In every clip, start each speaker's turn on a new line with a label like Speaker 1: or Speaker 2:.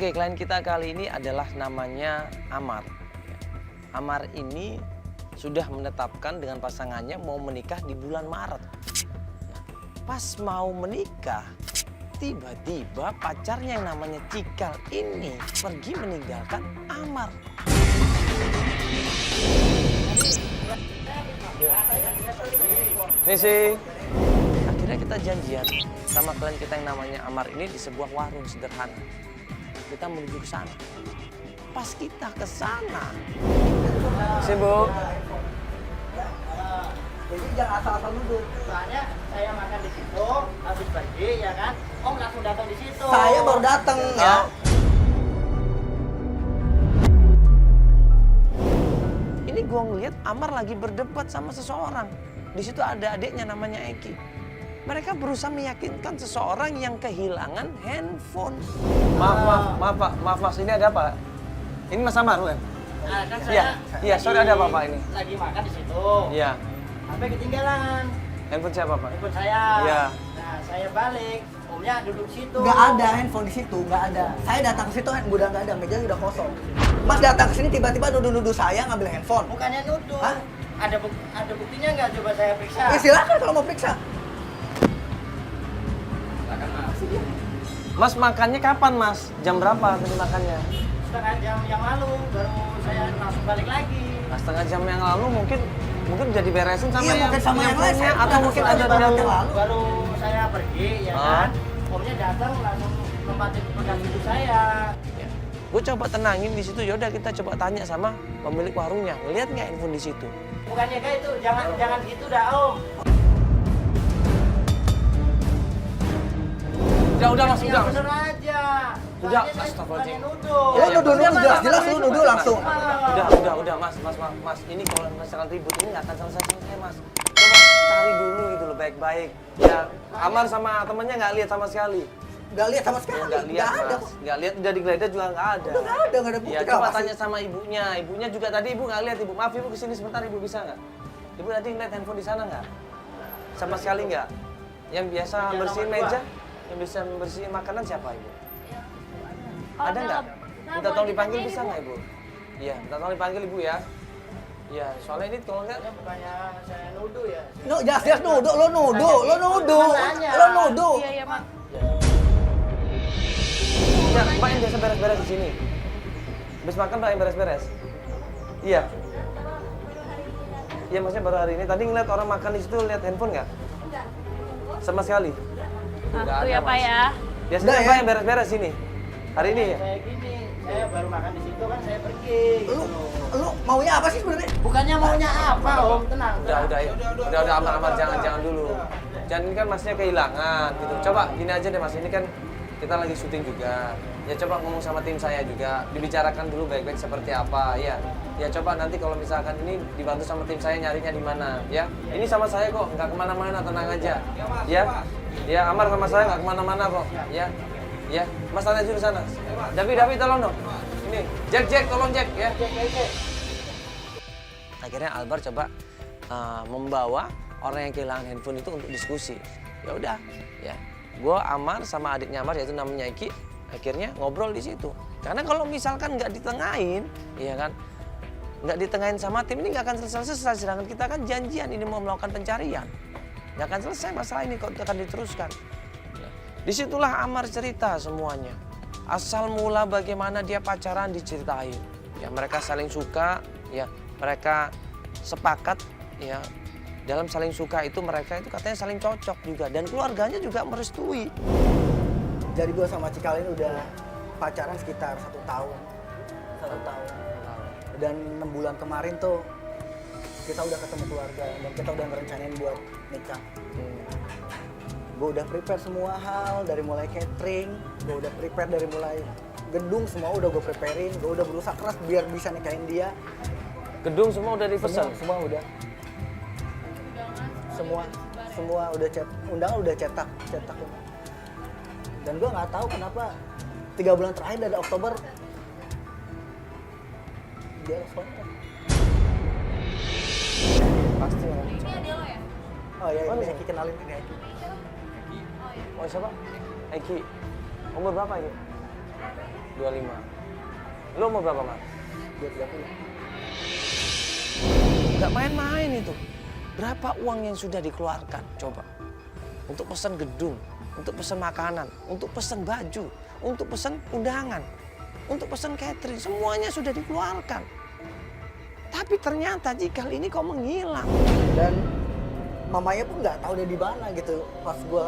Speaker 1: Oke, klien kita kali ini adalah namanya Amar. Amar ini sudah menetapkan dengan pasangannya mau menikah di bulan Maret. Pas mau menikah, tiba-tiba pacarnya yang namanya Cikal ini pergi meninggalkan Amar. Nih sih, akhirnya kita janjian sama klien kita yang namanya Amar ini di sebuah warung sederhana. Kita menuju ke sana. Pas kita ke sana, sibuk.
Speaker 2: Jadi jangan asal-asal duduk.
Speaker 3: Soalnya saya makan di situ, habis pergi ya kan, Om langsung datang di situ.
Speaker 2: Saya baru datang ya.
Speaker 1: Ini gua ngeliat Amar lagi berdebat sama seseorang. Di situ ada adiknya namanya Eki. Mereka berusaha meyakinkan seseorang yang kehilangan handphone. Maaf Mas, ini ada apa? Ini Mas Amar kan?
Speaker 3: Nah, kan saya
Speaker 1: Iya, sorry ada apa ini?
Speaker 3: Lagi makan di situ.
Speaker 1: Iya.
Speaker 3: Sampai ketinggalan.
Speaker 1: Handphone siapa Pak?
Speaker 3: Handphone saya.
Speaker 1: Iya.
Speaker 3: Nah, saya balik, Omnya duduk situ.
Speaker 2: Nggak ada handphone di situ, nggak ada. Saya datang ke situ udah nggak ada, meja udah kosong. Mas datang ke sini tiba-tiba nuduh-nuduh saya ngambil handphone.
Speaker 3: Bukannya nuduh.
Speaker 2: Hah?
Speaker 3: Ada buktinya nggak? Coba saya periksa.
Speaker 2: Ya silakan kalau mau periksa.
Speaker 1: Mas makannya kapan Mas? Jam berapa tadi makannya?
Speaker 3: Setengah jam yang lalu baru saya langsung balik lagi.
Speaker 1: Nah, setengah jam yang lalu mungkin jadi beresin sama
Speaker 2: Iya, mungkin sama yang lain,
Speaker 1: punya,
Speaker 2: saya
Speaker 1: atau mungkin ada yang
Speaker 2: lalu.
Speaker 3: Baru saya pergi ya kan. Omnya datang langsung nempatin pegang ibu saya.
Speaker 1: Gue coba tenangin di situ. Yaudah kita coba tanya sama pemilik warungnya. Ngeliat nggak handphone di situ?
Speaker 3: Bukannya kayak itu, jangan gitu dah Om.
Speaker 1: Udah Mas,
Speaker 3: Ya
Speaker 1: udah.
Speaker 3: bener aja.
Speaker 1: Udah,
Speaker 3: Soalnya saya
Speaker 1: astagfirullahaladzim.
Speaker 3: bukannya nuduh.
Speaker 2: Lo nuduh jelas-jelas lu nuduh langsung.
Speaker 1: Udah Mas. Ini kalau misalkan ribut ini nggak akan selesai Mas. Coba cari dulu gitu loh baik-baik. Ya, Amar sama temennya nggak lihat sama sekali.
Speaker 2: Nggak lihat sama sekali.
Speaker 1: Nggak lihat
Speaker 2: ada.
Speaker 1: Mas. Nggak lihat, udah digeledah juga nggak ada.
Speaker 2: Udah nggak ada bukti.
Speaker 1: Ya coba tanya sama ibunya. Ibunya juga tadi ibu nggak lihat ibu. Maaf ibu kesini sebentar ibu bisa nggak? Ibu tadi ngeliat handphone di sana nggak? Sama sekali nggak? Yang biasa bersihin meja, yang bisa membersihin makanan siapa ibu? Ada nggak? Minta tolong dipanggil bisa nggak ibu? Iya, minta tolong dipanggil ibu ya. Iya, soalnya ini kalau nggak.
Speaker 3: Bukannya saya nuduh ya.
Speaker 2: No, jelas nuduh, lo nuduh.
Speaker 3: Iya,
Speaker 4: Mak.
Speaker 1: Ya, Mbak yang biasa beres-beres di sini. Habis makan Mbak yang beres-beres. Iya. Iya, maksudnya baru hari ini. Tadi ngeliat orang makan di situ lihat handphone nggak? Sama sekali. Nggak
Speaker 4: Itu
Speaker 1: ada,
Speaker 4: ya Pak
Speaker 1: Mas.
Speaker 4: ya.
Speaker 1: Biasanya
Speaker 2: Udah,
Speaker 1: Mbak
Speaker 2: ya.
Speaker 1: yang beres-beres sini. Hari ini ya?
Speaker 3: Saya gini, saya baru makan di situ kan saya pergi.
Speaker 2: Lu maunya apa sih sebenarnya?
Speaker 3: Bukannya maunya apa Om, tenang.
Speaker 1: Udah Amar jangan dulu. Jangan, ini kan Masnya kehilangan gitu. Coba gini aja deh Mas, ini kan kita lagi syuting juga. Ya coba ngomong sama tim saya juga, dibicarakan dulu baik-baik seperti apa ya. Ya coba nanti kalau misalkan ini dibantu sama tim saya nyarinya di mana ya. Ini sama saya kok, nggak kemana-mana, tenang aja. Ya, ya Amar sama saya nggak kemana-mana kok. Ya, ya Mas tanya dulu sana. Davi tolong dong. Ini Jack tolong Jack ya. Akhirnya Albar coba membawa orang yang kehilangan handphone itu untuk diskusi. Ya udah, ya. Gue Amar sama adiknya Amar yaitu namanya Eki, akhirnya ngobrol di situ. Karena kalau misalkan nggak ditengahin, ya kan, nggak ditengahin sama tim ini nggak akan selesai. Sedangkan kita kan janjian ini mau melakukan pencarian, nggak akan selesai masalah ini kalau akan diteruskan. Ya. Disitulah Amar cerita semuanya. Asal mula bagaimana dia pacaran diceritain. Ya mereka saling suka, ya mereka sepakat, ya. Dalam saling suka itu mereka itu katanya saling cocok juga dan keluarganya juga merestui.
Speaker 2: Jadi gue sama Cikal ini udah pacaran sekitar 1 tahun. 1 tahun. Dan 6 bulan kemarin tuh kita udah ketemu keluarga dan kita udah ngerencanain buat nikah. Gue udah prepare semua hal dari mulai catering, gue udah prepare dari mulai gedung semua udah gue preparein, gue udah berusaha keras biar bisa nikahin dia.
Speaker 1: Gedung semua udah dipesan.
Speaker 2: Semua udah. Semua udah undangan udah cetak. Dan gue nggak tahu kenapa 3 bulan terakhir dari Oktober dia kontak.
Speaker 1: Pasti ya.
Speaker 4: Ini ada lo ya?
Speaker 2: Oh iya,
Speaker 1: Oh,
Speaker 2: ini
Speaker 1: iya.
Speaker 2: Eki kenalin ini Eki.
Speaker 1: Oh siapa? Eki. Umur berapa Eki? 25. Lu mau berapa, Mar?
Speaker 2: 230.
Speaker 1: Nggak main-main itu. Berapa uang yang sudah dikeluarkan? Coba. Untuk pesan gedung, untuk pesan makanan, untuk pesan baju, untuk pesan undangan, untuk pesan catering, semuanya sudah dikeluarkan. Tapi ternyata Cikal ini kok menghilang.
Speaker 2: Dan mamanya pun nggak tahu dia di mana gitu. Pas gue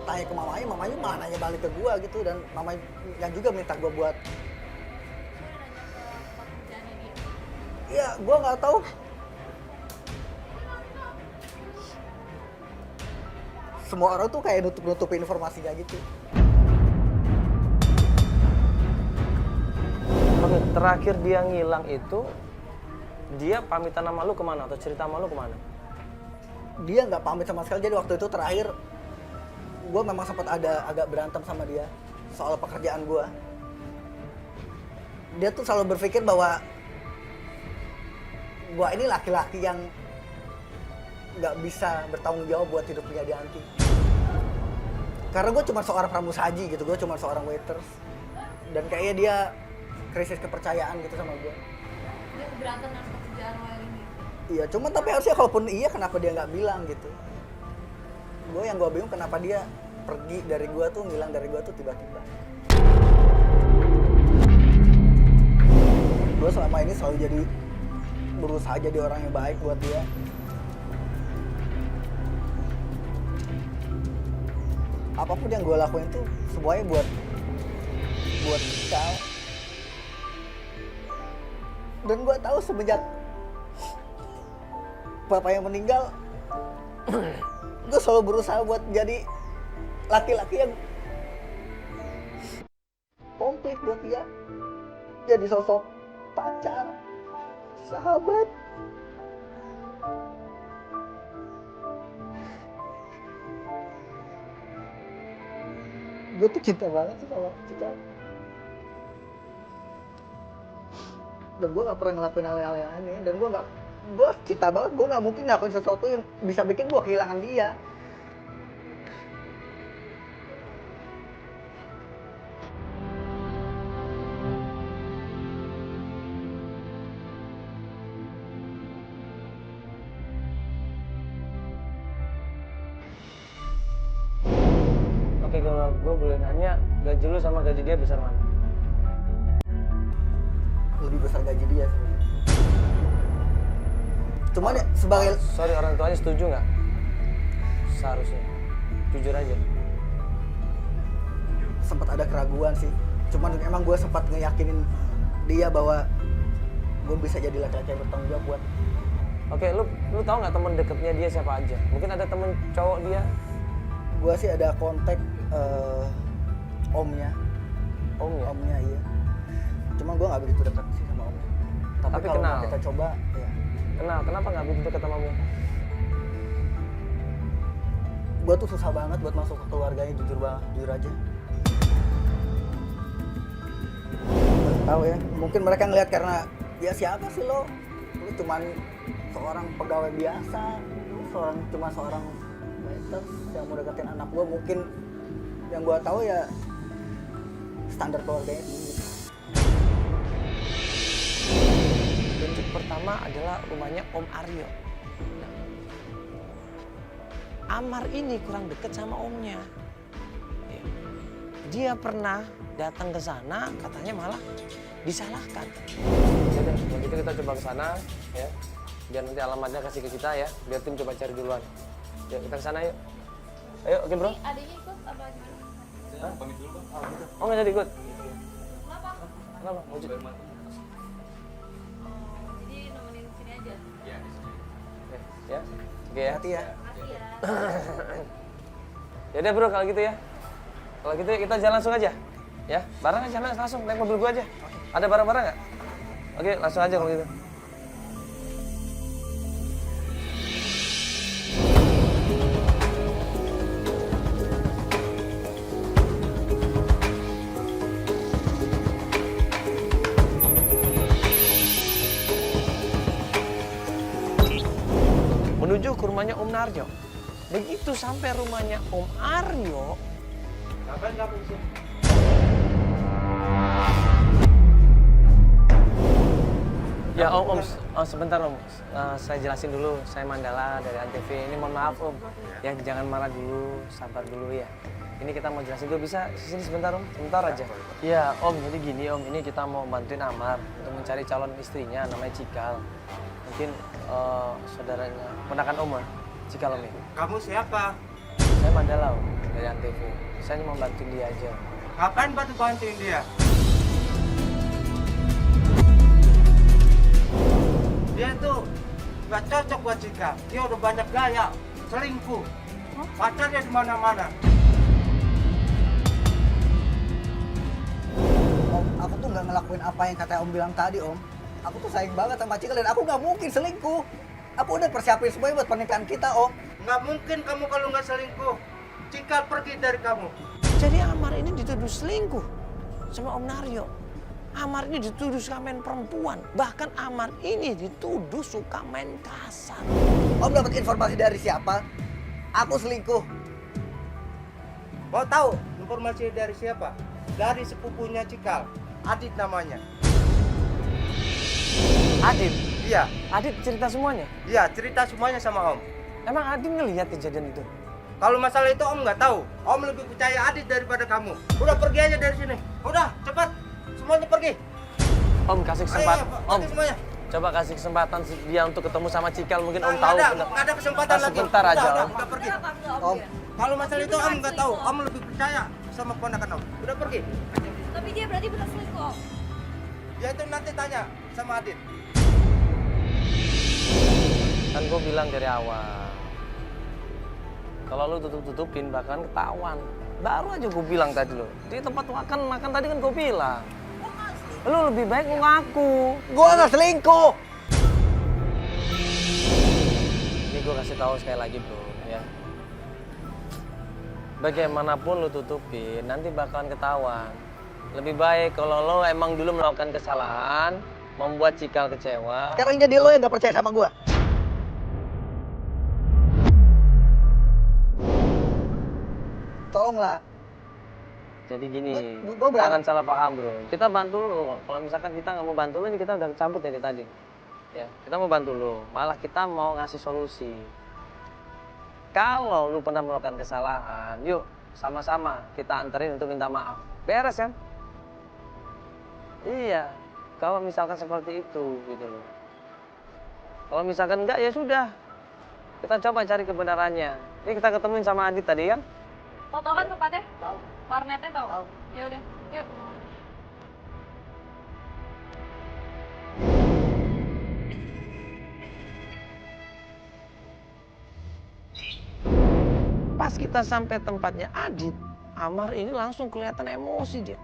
Speaker 2: tanya ke mamanya malah nanya balik ke gue gitu. Dan mamanya juga minta gue buat. Iya, gue nggak tahu. Semua orang tuh kayak nutup-nutupin informasinya gitu.
Speaker 1: Oke, terakhir dia ngilang itu, dia pamitan sama lu kemana? Atau cerita sama lu kemana?
Speaker 2: Dia nggak pamit sama sekali. Jadi waktu itu terakhir gue memang sempat ada agak berantem sama dia soal pekerjaan gue. Dia tuh selalu berpikir bahwa gue ini laki-laki yang nggak bisa bertanggung jawab buat hidupnya di Anti. Karena gue cuma seorang pramusaji gitu, gue cuma seorang waiters. Dan kayaknya dia krisis kepercayaan gitu sama gue.
Speaker 4: Dia keberatan dengan pekerjaan lo yang ini.
Speaker 2: Iya, cuma tapi harusnya kalaupun iya kenapa dia nggak bilang gitu. Yang gue bingung kenapa dia pergi dari gue tuh, ngilang dari gue tuh tiba-tiba. Gue selama ini selalu berusaha jadi orang yang baik buat dia. Apapun yang gue lakuin tuh semuanya buat Cikal. Dan gue tahu semenjak bapak yang meninggal, gue selalu berusaha buat jadi laki-laki yang komplit buat dia. Jadi sosok pacar, sahabat. Gue tuh cinta banget sih sama Cikal. Dan gue gak pernah ngelakuin hal-hal yang aneh. Dan gue cinta banget, gue gak mungkin ngelakuin sesuatu yang bisa bikin gue kehilangan dia.
Speaker 1: Oke, kalau gue boleh nanya, gaji lu sama gaji dia besar mana?
Speaker 2: Lebih besar gaji dia sebenarnya. Cuman ya sebagai
Speaker 1: Sorry, orang tuanya setuju nggak? Seharusnya. Jujur aja.
Speaker 2: sempat ada keraguan sih. Cuman emang gue sempat ngeyakinin dia bahwa gue bisa jadi laki-laki yang bertanggung jawab buat.
Speaker 1: Oke, lu tahu nggak teman deketnya dia siapa aja? Mungkin ada temen cowok dia?
Speaker 2: Gue sih ada kontak omnya.
Speaker 1: Omnya?
Speaker 2: Omnya iya. Cuma gue nggak begitu dekat sih sama omnya.
Speaker 1: Tapi
Speaker 2: kalau
Speaker 1: kenal?
Speaker 2: kita coba, ya.
Speaker 1: Kenal, kenapa nggak begitu dekat sama omnya?
Speaker 2: Gue tuh susah banget buat masuk ke keluarganya, jujur aja. Gak tahu ya, mungkin mereka ngelihat karena ya siapa sih lo? Lu cuman seorang pegawai biasa, cuma seorang waiters yang mau deketin anak gue. Mungkin yang gue tahu ya standar keluarganya tinggi.
Speaker 1: Bentuk pertama adalah rumahnya Om Aryo. Nah, Amar ini kurang dekat sama omnya. Ya. Dia pernah datang ke sana, katanya malah disalahkan. Jadi, kalau gitu kita coba ke sana, ya. Biar nanti alamatnya kasih ke kita ya, biar tim coba cari duluan. Yuk kita ke sana yuk. Ayo, oke bro.
Speaker 4: Ini adiknya ikut apa gimana?
Speaker 1: Hah? Oh nggak jadi ikut?
Speaker 4: Kenapa?
Speaker 1: Kenapa? Mau
Speaker 4: Jadi nemenin sini aja.
Speaker 1: Oke, ya. Oke ya.
Speaker 2: Hati ya.
Speaker 4: Makasih ya.
Speaker 1: Ya udah bro kalau gitu ya. Kalau gitu kita jalan langsung aja. Ya, bareng aja langsung naik mobil gua aja. Ada barang-barang nggak? Oke, langsung aja kalau gitu. Menuju ke rumahnya Om Narjo. Begitu sampai rumahnya Om Aryo,
Speaker 3: Ngapain kamu sih?
Speaker 1: Ya om, sebentar om. Saya jelasin dulu. Saya Mandala dari Antv. Ini mohon maaf om. Ya jangan marah dulu, sabar dulu ya. Ini kita mau jelasin dulu, bisa sini sebentar om, sebentar aja. Iya om, jadi gini om, ini kita mau bantuin Amar untuk mencari calon istrinya, namanya Cikal. Mungkin saudaranya, ponakan om ya, Cikal om ini.
Speaker 3: Kamu siapa?
Speaker 1: Saya Mandala om, dari Antv. Saya mau bantuin dia aja.
Speaker 3: Ngapain bantuin dia? Dia tuh nggak cocok buat Cika. Dia udah banyak gaya, selingkuh, pacarnya di mana-mana.
Speaker 2: Om, aku tuh nggak ngelakuin apa yang kata Om bilang tadi, Om. Aku tuh sayang banget sama Cikal dan aku nggak mungkin selingkuh. Aku udah persiapin semuanya buat pernikahan kita, Om.
Speaker 3: Nggak mungkin kamu kalau nggak selingkuh. Cika pergi dari kamu.
Speaker 1: Jadi Amar ini dituduh selingkuh sama Om Naryo. Amar ini dituduh suka main perempuan. Bahkan Amar ini dituduh suka main kasar.
Speaker 2: Om dapat informasi dari siapa? Aku selingkuh.
Speaker 3: Mau tahu informasi dari siapa? Dari sepupunya Cikal, Adit namanya.
Speaker 1: Adit,
Speaker 3: Iya,
Speaker 1: Adit cerita semuanya.
Speaker 3: iya cerita semuanya sama Om.
Speaker 1: Emang Adit ngelihat kejadian itu?
Speaker 3: Kalau masalah itu Om nggak tahu. Om lebih percaya Adit daripada kamu. Udah pergi aja dari sini. Udah, cepat. Semuanya pergi.
Speaker 1: Om kasih
Speaker 3: Ayo,
Speaker 1: kesempatan. Om,
Speaker 3: pergi semuanya.
Speaker 1: coba kasih kesempatan dia untuk ketemu sama Cikal. Mungkin Om
Speaker 3: Nggak
Speaker 1: tahu.
Speaker 3: ada, nggak ada kesempatan lagi.
Speaker 1: Sebentar aja
Speaker 3: Udah,
Speaker 1: Om.
Speaker 3: udah pergi.
Speaker 4: Kenapa enggak
Speaker 2: Om.
Speaker 4: dia?
Speaker 3: Kalau masalah itu Om nggak tahu. Om lebih percaya sama keponakan Om. Udah pergi.
Speaker 4: Tapi dia berarti benar selingkuh, Om.
Speaker 3: Ya itu nanti tanya sama Adit.
Speaker 1: Kan gue bilang dari awal. Kalau lu tutup-tutupin bakalan ketahuan. Baru aja gue bilang tadi lo. Di tempat makan tadi kan gue bilang. Lu lebih baik ngaku.
Speaker 2: Gua nggak selingkuh.
Speaker 1: Ini gue kasih tahu sekali lagi bro, ya. Bagaimanapun lu tutupin, nanti bakalan ketahuan. Lebih baik kalau lo emang dulu melakukan kesalahan, membuat Cikal kecewa.
Speaker 2: Sekarang jadi lo yang nggak percaya sama gua. Tolonglah.
Speaker 1: Jadi gini,
Speaker 2: Gua berani.
Speaker 1: jangan salah paham bro. Kita bantu lo. Kalau misalkan kita nggak mau bantu lo, ini kita udah cabut dari tadi. Ya, kita mau bantu lo. Malah kita mau ngasih solusi. Kalau lu pernah melakukan kesalahan, yuk sama-sama kita anterin untuk minta maaf. Beres kan? Iya. Kalau misalkan seperti itu, gitu loh. Kalau misalkan enggak, ya sudah. Kita coba cari kebenarannya. Ini kita ketemuin sama Adit tadi kan?
Speaker 4: Tahu kan tempatnya? Tahu. Warnetnya tahu? Ya udah, yuk.
Speaker 1: Pas kita sampai tempatnya Adit, Amar ini langsung kelihatan emosi dia.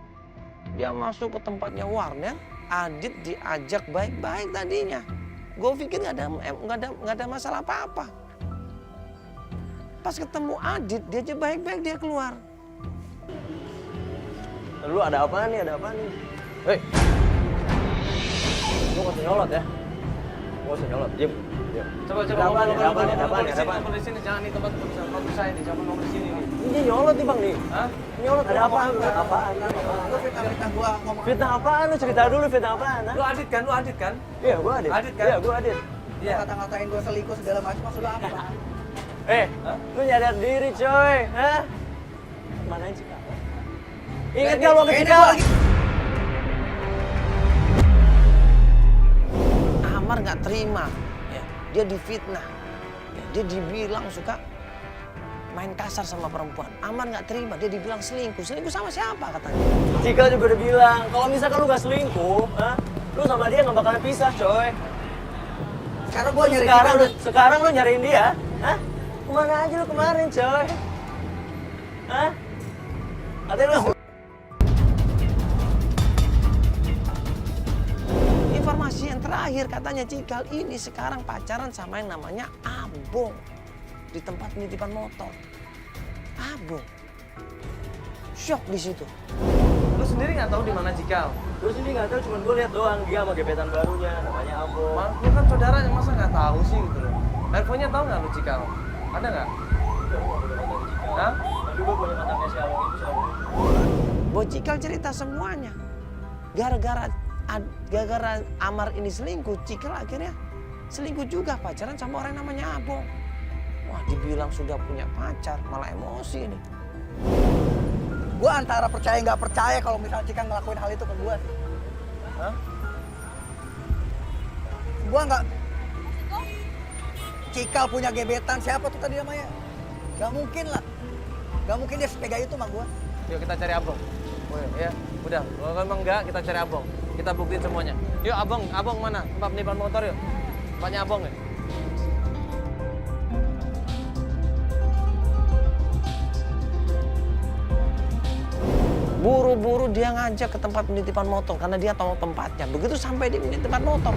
Speaker 1: Dia masuk ke tempatnya Warner, Adit diajak baik-baik tadinya. Gue pikir nggak ada masalah apa-apa. Pas ketemu Adit, dia aja baik-baik dia keluar.
Speaker 5: Lu ada apa nih? Hei, lu gak usah nyolot ya. Gak usah nyolot, diem.
Speaker 1: Coba
Speaker 5: Ada apaan?
Speaker 1: di sini, jangan di tempat saya nih, jangan ngomong di sini nih.
Speaker 5: Ini nyolot nih bang nih.
Speaker 1: Hah?
Speaker 5: Nyolot ada apaan? Apaan?
Speaker 2: Lu fitnah gua ngomong.
Speaker 5: Fitnah apaan? Lu cerita dulu fitnah apaan?
Speaker 1: Lu Adit kan?
Speaker 5: Iya, gua Adit.
Speaker 1: Adit kan?
Speaker 5: Iya, gua Adit.
Speaker 1: Iya.
Speaker 2: Kata-katain gua selingkuh segala macam maksud lu apa?
Speaker 5: Lu nyadar diri coy, hah? Manain Cika? Ingat gak lu ke Cika?
Speaker 1: Amar nggak terima, ya. Dia difitnah, ya. Dia dibilang suka main kasar sama perempuan. Amar nggak terima, dia dibilang selingkuh. Selingkuh sama siapa katanya?
Speaker 5: Cika juga udah bilang, kalau misalkan lu gak selingkuh, hah? Lu sama dia gak bakalan pisah coy.
Speaker 2: Sekarang gua nyari Cikal udah.
Speaker 5: Sekarang lu nyariin dia, hah? Kemana aja lu kemarin coy? Hah? Katanya lu
Speaker 1: Informasi yang terakhir katanya Cikal ini sekarang pacaran sama yang namanya Abong di tempat penitipan motor. Abong. Shock di situ. Lu sendiri nggak tahu di mana Cikal?
Speaker 5: Gue sini nggak tahu, cuman gue lihat doang dia sama gebetan barunya, namanya Ambo.
Speaker 1: Lu kan saudaranya, masa nggak tahu sih gitu loh. Handphonenya tahu nggak lu Cikal? Ada nggak? Hah?
Speaker 5: Tapi gue punya kontaknya si Ambo itu siapa?
Speaker 1: Bahwa Cikal cerita semuanya. Gara-gara gara-gara Amar ini selingkuh, Cikal akhirnya selingkuh juga, pacaran sama orang yang namanya Abong. Wah, dibilang sudah punya pacar, malah emosi ini.
Speaker 2: Gue antara percaya nggak percaya kalau misalnya Cikal ngelakuin hal itu ke gue.
Speaker 1: Hah?
Speaker 2: Gue nggak. Cikal punya gebetan, siapa tuh tadi namanya? Gak mungkin lah. Gak mungkin dia setega itu sama gue.
Speaker 1: Yuk kita cari Abong. Oh, ya, udah. Kalau memang enggak, kita cari Abong. Kita buktiin semuanya. Yuk Abong mana? Tempat penipuan motor yuk. Tempatnya Abong ya. Buru-buru dia ngajak ke tempat penitipan motor karena dia tahu tempatnya. Begitu sampai di penitipan motor,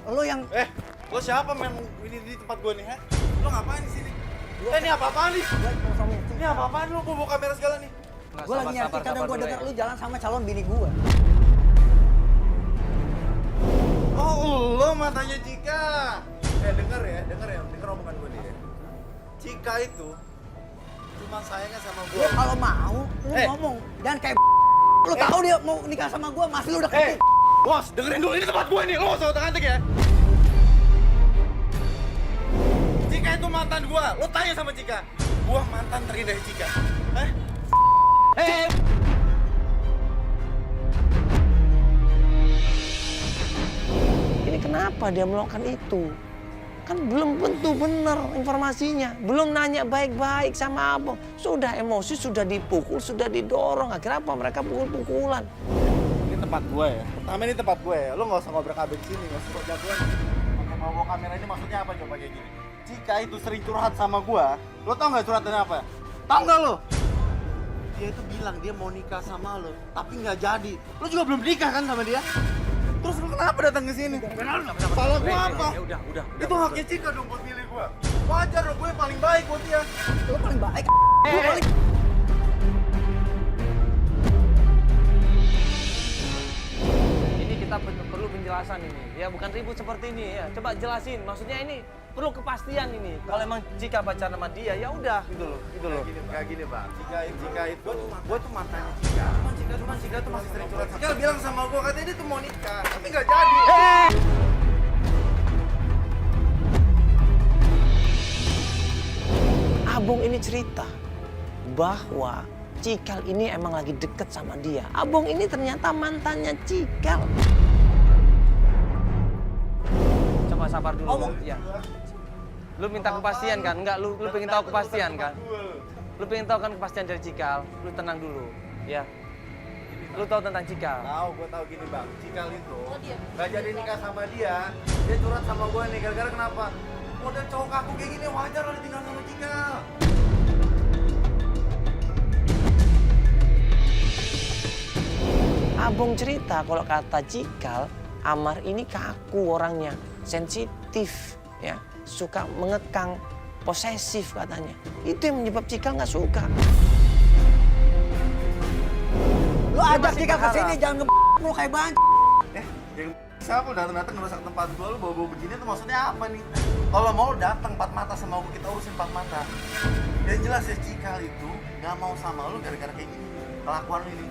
Speaker 2: Lo yang
Speaker 3: Lo siapa main ini di tempat gue nih, ha? Lo ngapain di sini? Ini apa-apaan nih? Ini apa-apaan lo bawa kamera segala nih?
Speaker 2: gue lagi nyari kadang gue denger lu jalan sama calon bini gue.
Speaker 3: Oh, lo matanya Cika. Denger omongan gue nih ya. Cika itu cuma sayangnya sama gue.
Speaker 2: Lu kalau mau, lu ngomong. Jangan kayak lu tahu dia mau nikah sama gue, masih lu udah ketemu.
Speaker 3: Bos, dengerin dulu, ini tempat gue nih. Lo gak usah otak-atik ya. Cika itu mantan gue. Lo tanya sama Cika. Gue mantan terindah Cika.
Speaker 1: ini kenapa dia melakukan itu? Kan belum tentu benar informasinya. Belum nanya baik-baik sama Abong. Sudah emosi, sudah dipukul, sudah didorong. Akhirnya apa? Mereka pukul-pukulan.
Speaker 3: Ini tempat gue ya. Pertama ini tempat gue ya. Lo gak usah ngobrol-kabel di sini, gak usah jagoan. Pakai bawa kamera ini maksudnya apa coba kayak gini? Cika itu sering curhat sama gue. Lo tau gak curhatnya apa? Tau gak lo? Dia itu bilang dia mau nikah sama lo, tapi nggak jadi. Lo juga belum nikah kan sama dia? Terus lo kenapa datang ke sini? Salah gue apa?
Speaker 1: Udah.
Speaker 3: Itu haknya Cika dong buat milih gue. Wajar dong, gue paling baik buat dia.
Speaker 2: Lu paling baik. Lu paling
Speaker 1: Ini kita perlu penjelasan ini. Ya bukan ribut seperti ini ya. Coba jelasin. Maksudnya ini perlu kepastian ini. Kalau emang Cika pacaran sama dia, ya udah gitu loh.
Speaker 3: Kayak gini bang, Cika itu, gue tuh mantannya Cika. Cuman Cika tuh masih sering curhat. Cika bilang sama gue, katanya dia tuh mau nikah, tapi nggak jadi.
Speaker 1: Abong ini cerita bahwa Cikal ini emang lagi deket sama dia. Abong ini ternyata mantannya Cikal. Coba sabar dulu. Ya. Lu minta kepastian kan? Enggak, lu pengen tahu kepastian kan? Lu pengen tahu kan kepastian dari Cikal? Lu tenang dulu, ya. Lu tahu tentang Cikal?
Speaker 3: Tahu, gue tahu gini bang, Cikal itu nggak jadi nikah sama dia curhat sama gue nih, gara-gara kenapa? Model cowok kaku kayak gini wajar lah ditinggal sama Cikal.
Speaker 1: Abong cerita kalau kata Cikal, Amar ini kaku orangnya, sensitif, ya, suka mengekang, posesif katanya. Itu yang menyebabkan Cikal nggak suka.
Speaker 2: lu ajak Cika ke sini, jangan lu kayak banget.
Speaker 3: Yang siapa datang ngerusak tempat gue, lu bawa-bawa begini tuh maksudnya apa nih? Kalau mau datang 4 mata sama gue, kita urusin 4 mata. Yang jelas ya Cikal itu nggak mau sama lu gara-gara kayak gini, kelakuan lu ini.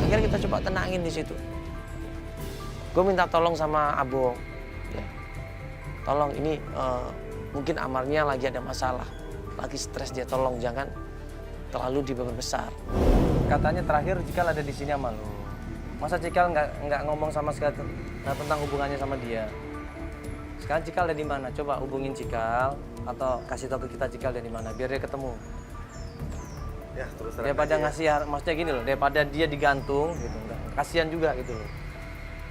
Speaker 1: Akhirnya kita coba tenangin di situ. Gue minta tolong sama Abong, ya. Tolong ini mungkin Amarnya lagi ada masalah, lagi stres dia, tolong jangan terlalu diperbesar. Katanya terakhir Cikal ada di sini sama lu. Masa Cikal nggak ngomong sama sekali tentang hubungannya sama dia? Sekarang Cikal ada di mana? Coba hubungin Cikal atau kasih tahu ke kita Cikal ada di mana, biar dia ketemu.
Speaker 3: Ya, terus
Speaker 1: Daripada ngasih, maksudnya gini loh, daripada dia digantung gitu, kasihan juga gitu loh.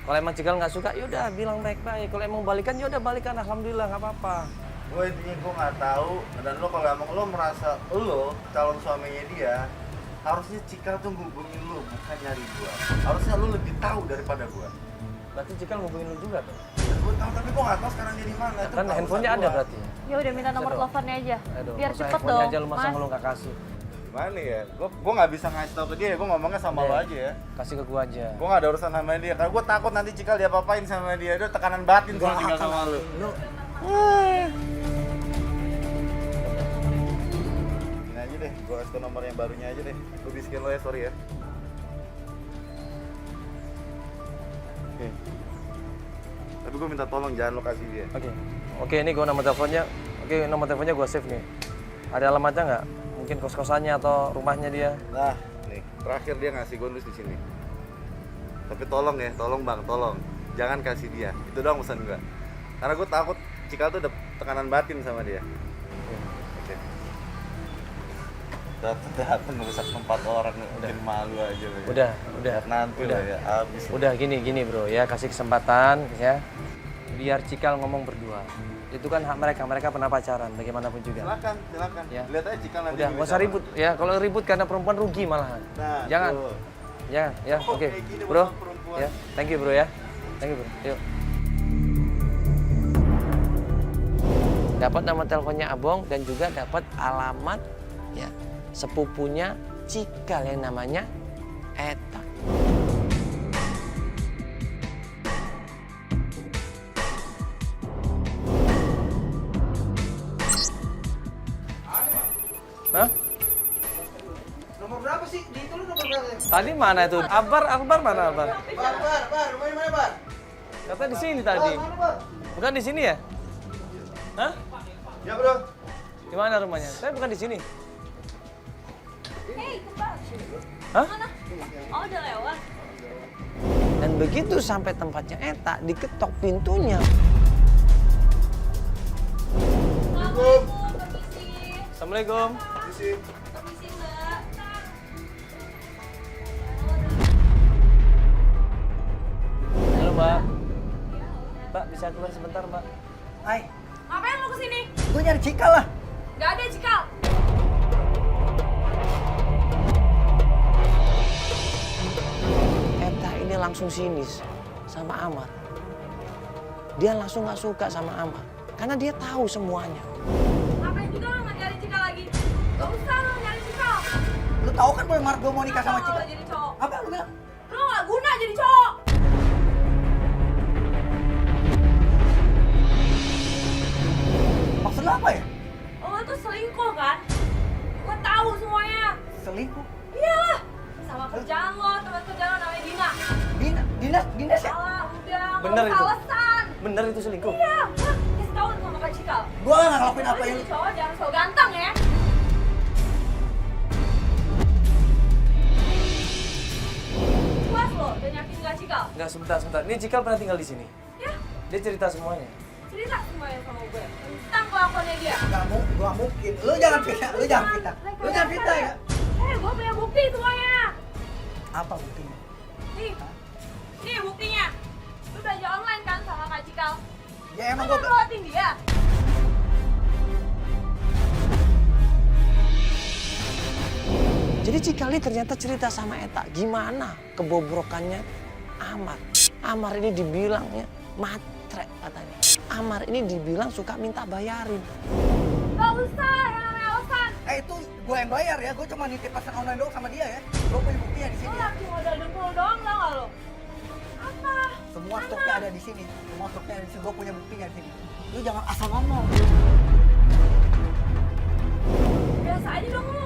Speaker 1: Kalau emang Cikal nggak suka, yaudah bilang baik-baik. Kalau emang balikan, yaudah balikan, alhamdulillah nggak apa-apa.
Speaker 3: Gue intinya gue nggak tahu, dan lo kalau emang lo merasa lo calon suaminya dia, harusnya Cikal tuh ngubungin lo, bukan nyari gue. Harusnya lo lebih tahu daripada gue.
Speaker 1: Berarti Cikal ngubungin lu juga tuh?
Speaker 3: Ya, gue tahu, tapi gue nggak tahu sekarang dia di mana. Itu
Speaker 1: Kan handphonenya ada berarti.
Speaker 4: Ya udah minta nomor
Speaker 1: Bisa dong.
Speaker 4: teleponnya aja.
Speaker 1: Aduh,
Speaker 4: Biar
Speaker 1: masa
Speaker 4: cepet
Speaker 1: handphonenya
Speaker 4: dong,
Speaker 1: aja lu masa
Speaker 4: Mas.
Speaker 1: lu nggak kasih.
Speaker 3: Gimana ya? Gue nggak bisa ngasih tau ke dia, gue ngomongnya sama lo aja ya.
Speaker 1: Kasih ke gua aja.
Speaker 3: Gue nggak ada urusan sama dia, karena gue takut nanti Cikal dia apa-apain sama dia. Dia tekanan batin kalau tinggal sama lo. Ini aja deh, gue kasih tau nomor yang barunya aja deh. Gue bisikin lo ya, sorry ya. Oke. Tapi gue minta tolong jangan lo kasih dia.
Speaker 1: Oke, ini gua nomor teleponnya. Oke, nomor teleponnya gua save nih. Ada alamatnya nggak? Mungkin kos-kosannya atau rumahnya dia.
Speaker 3: Nah, nih terakhir dia ngasih gue nulis di sini. Tapi tolong ya, tolong bang, tolong jangan kasih dia. Itu doang pesan gue. Karena gue takut Cikal tuh ada tekanan batin sama dia. Oke. Datang merusak tempat orang, udah malu aja.
Speaker 1: Udah.
Speaker 3: Nanti
Speaker 1: Udah.
Speaker 3: lah ya, abis.
Speaker 1: Udah gini bro ya, kasih kesempatan ya. Biar Cikal ngomong berdua. Itu kan hak mereka pernah pacaran, bagaimanapun juga.
Speaker 3: Silakan.
Speaker 1: Ya.
Speaker 3: Lihat aja Cikal nanti.
Speaker 1: Udah, nggak usah ribut ya. Kalau ribut karena perempuan rugi malahan.
Speaker 3: Nah,
Speaker 1: Jangan.
Speaker 3: tuh.
Speaker 1: Ya,
Speaker 3: Oh,
Speaker 1: oke.
Speaker 3: kayak gini
Speaker 1: Bro.
Speaker 3: buat perempuan.
Speaker 1: Ya, thank you bro ya. Thank you bro. Yuk. Dapat nama teleponnya Abong dan juga dapat alamat ya sepupunya Cikal yang namanya Eta. Hah?
Speaker 2: Nomor berapa sih? Di itu lu nomor berapa?
Speaker 1: Tadi mana itu? Akbar mana Akbar?
Speaker 2: Bar, rumahnya mana, Bar?
Speaker 1: Kata di sini tadi.
Speaker 2: Mana, Bar?
Speaker 1: Bukan di sini ya? Hah?
Speaker 2: Ya, Bro.
Speaker 1: Di mana rumahnya? Saya bukan di sini.
Speaker 4: Hei, kembar.
Speaker 1: Hah?
Speaker 4: Mana? Oh, udah lewat.
Speaker 1: Dan begitu sampai tempatnya Eta, diketok pintunya.
Speaker 4: Assalamualaikum, permisi.
Speaker 1: Assalamualaikum.
Speaker 4: Permisi, Mbak.
Speaker 1: Halo Mbak. Mbak bisa keluar sebentar Mbak?
Speaker 2: Hai,
Speaker 4: Ngapain lu kesini?
Speaker 2: gue nyari Cikal lah.
Speaker 4: Gak ada, Cikal.
Speaker 1: Eta ini langsung sinis sama Amar. Dia langsung nggak suka sama Amar karena dia tahu semuanya.
Speaker 4: Ngapain juga lu nyari Cikal lagi? Gak usah lu nyari Cikal.
Speaker 2: Lu tahu kan gue Margo mau nikah sama
Speaker 4: Kenapa
Speaker 2: Cikal?
Speaker 4: lu jadi cowok?
Speaker 2: Apa lu bilang?
Speaker 4: Lu gak guna jadi cowok.
Speaker 2: Maksud lu apa ya?
Speaker 4: Lu tuh selingkuh kan? Gua tahu semuanya.
Speaker 2: Selingkuh?
Speaker 4: Iyalah. Sama kerjaan lo, teman kerjaan lo namanya Dina.
Speaker 2: Dina siapa?
Speaker 4: Salah, udah.
Speaker 1: Bener
Speaker 4: Nggak
Speaker 1: itu.
Speaker 4: usah alasan.
Speaker 1: Bener itu selingkuh?
Speaker 4: Iya, kasih tau sama Kak Cikal.
Speaker 2: Gue gak ngelakuin apa
Speaker 4: Lu
Speaker 2: yang
Speaker 4: jadi cowok jangan so ganteng ya. Puas lo udah nyakitin Kak Cikal.
Speaker 1: Enggak, sebentar. Ini Cikal pernah tinggal di sini.
Speaker 4: Ya,
Speaker 1: Dia cerita semuanya.
Speaker 4: cerita semuanya sama gue. Tentang kelakuannya dia.
Speaker 2: gak mungkin. Lu jangan fitnah, lu jangan fitnah. Lu jangan fitnah ya.
Speaker 4: Gue punya bukti semuanya.
Speaker 2: Apa buktinya?
Speaker 4: Nih buktinya. Lu belanja online kan sama Kak Cikal.
Speaker 2: Ya emang
Speaker 4: Lu
Speaker 2: gue...
Speaker 4: ngeliatin dia.
Speaker 1: Jadi Cikal ini ternyata cerita sama Eta gimana kebobrokannya Amar. Amar ini dibilang ya matre katanya. Amar ini dibilang suka minta bayarin.
Speaker 4: Gak usah yang namanya alasan.
Speaker 2: itu gue yang bayar ya. Gue cuma nitip pesan online doang sama dia ya. Lo punya buktinya di
Speaker 4: Lu
Speaker 2: sini.
Speaker 4: laki modal dengkul doang tau gak lo? Apa?
Speaker 2: Semua stoknya ada di sini. Semua stoknya ada di sini. Gue punya buktinya di sini. Lu jangan asal ngomong.
Speaker 4: Biasa aja dong lu.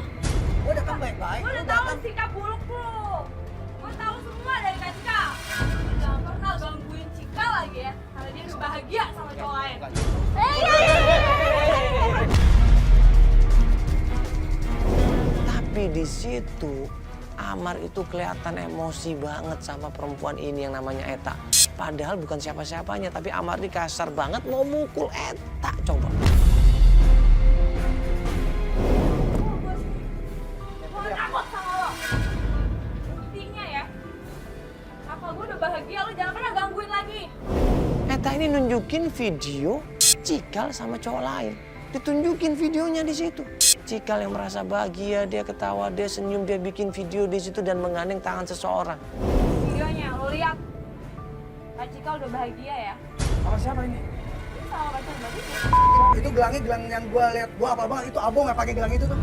Speaker 2: Gue datang baik-baik.
Speaker 4: Gue
Speaker 2: Lu
Speaker 4: udah tahu
Speaker 2: datang.
Speaker 4: sikap buruk lu. Gue tahu semua dari Kak Cikal. Lu jangan pernah gangguin Cikal lagi ya. Karena dia udah bahagia sama cowok lain.
Speaker 1: Tapi di situ Amar itu kelihatan emosi banget sama perempuan ini yang namanya Eta. Padahal bukan siapa-siapanya, tapi Amar ini kasar banget mau mukul Eta. Coba.
Speaker 4: Gue takut sama lo. Buktinya ya. Apa gue udah bahagia lu jangan pernah gangguin lagi.
Speaker 1: Eta ini nunjukin video Cikal sama cowok lain. Ditunjukin videonya di situ. Cikal yang merasa bahagia, dia ketawa, dia senyum, dia bikin video di situ dan menggandeng tangan seseorang.
Speaker 4: Videonya lo lihat. Kak Cikal udah bahagia ya.
Speaker 1: Sama siapa ini?
Speaker 4: Ini sama pacar baru.
Speaker 2: Itu gelangnya gelang yang gue lihat. Gue apal banget. Itu abong yang pakai gelang itu tuh.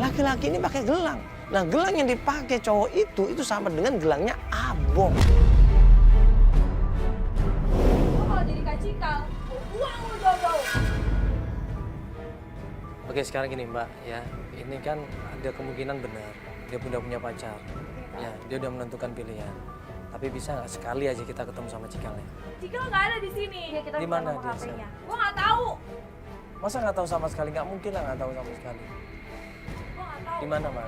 Speaker 1: Laki-laki ini pakai gelang. Nah, gelang yang dipakai cowok itu sama dengan gelangnya Abong.
Speaker 4: Lo kalau jadi Kak Cikal, gue buang lo jauh-jauh.
Speaker 1: Oke, sekarang gini Mbak, ya. Ini kan ada kemungkinan benar. Dia udah punya pacar. Ya, dia udah menentukan pilihan. Tapi bisa nggak sekali aja kita ketemu sama Cikalnya?
Speaker 4: Cikal nggak ada di sini. Ya, kita
Speaker 1: Di
Speaker 4: minta
Speaker 1: mana
Speaker 4: nomor
Speaker 1: dia,
Speaker 4: HP-nya. Gue nggak tahu.
Speaker 1: Masa nggak tahu sama sekali? Nggak mungkin lah nggak tahu sama sekali.
Speaker 4: Gue nggak tahu.
Speaker 1: Di mana, Mbak?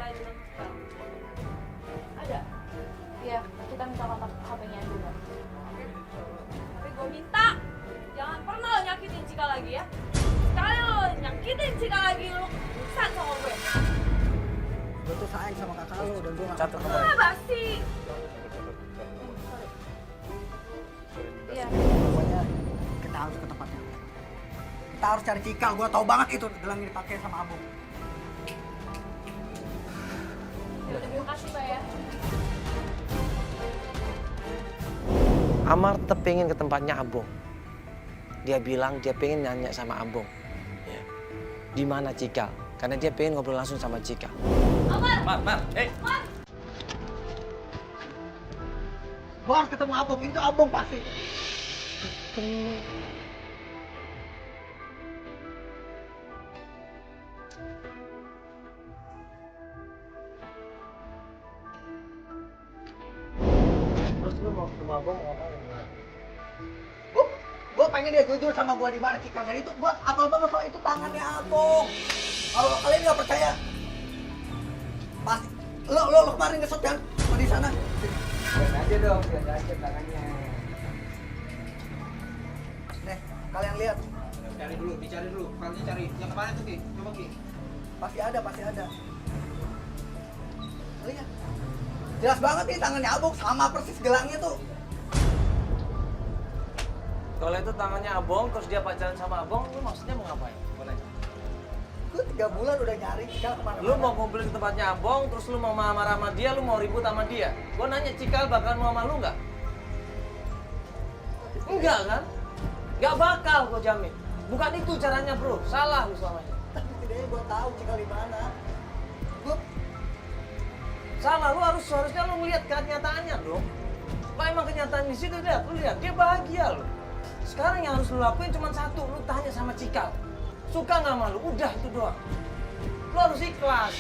Speaker 4: Ada. Iya, kita minta kontak HP-nya juga. Tapi gue minta, jangan pernah lo nyakitin Cikal lagi ya. Sekali lo nyakitin Cikal lagi, lo urusan sama gue.
Speaker 2: Gue tuh sayang sama kakak lu dan gue gak
Speaker 1: Catat
Speaker 2: pernah.
Speaker 1: nomornya.
Speaker 4: Ah, basi. Iya.
Speaker 2: Pokoknya kita harus ke tempatnya. Kita harus cari Cikal, gue tau banget itu gelang yang dipakai sama Abong.
Speaker 4: Terima kasih, Mbak ya.
Speaker 1: Amar tetap pengen ke tempatnya Abong. Dia bilang dia pengen nanya sama Abong. Ya. Di mana Cikal? Karena dia pengen ngobrol langsung sama Cikal.
Speaker 4: Amar!
Speaker 1: Mar,
Speaker 4: Amar!
Speaker 2: Gue harus ketemu Abong, itu Abong pasti.
Speaker 1: Terus lu mau ketemu Abong mau ngapain?
Speaker 2: Gue pengen dia jujur sama gue di mana Cikal. Dan itu gue apal banget soal itu tangannya Abong. Kalau kalian nggak percaya, pasti lo kemarin ngesot kan di sana. Biar aja dong, biar aja tangannya. Nih, kalian lihat.
Speaker 6: Cari dulu, dicari dulu. Fanny cari. Yang kemarin tuh Ki, coba Ki.
Speaker 2: Pasti ada, pasti ada. Lihat. Jelas banget nih tangannya Abong sama persis gelangnya tuh.
Speaker 1: Kalau itu tangannya Abong, terus dia pacaran sama Abong, lu maksudnya mau ngapain?
Speaker 2: Gue 3 bulan udah nyari Cikal kemana-mana.
Speaker 1: Lu mau ngumpulin ke tempatnya Abong, terus lu mau marah sama dia, lu mau ribut sama dia. Gua nanya Cikal bakalan mau sama lu nggak? Enggak kan? Nggak bakal gua jamin. Bukan itu caranya bro, salah lu selama ini.
Speaker 2: Tapi setidaknya gue tahu Cikal di mana. Gue
Speaker 1: Salah, lu harusnya lu ngeliat kenyataannya dong. Kalau emang kenyataan di situ lihat, lu lihat dia bahagia lu. Sekarang yang harus lu lakuin cuma satu, lu tanya sama Cikal. Suka nggak sama lu? Udah itu doang. Lu harus ikhlas.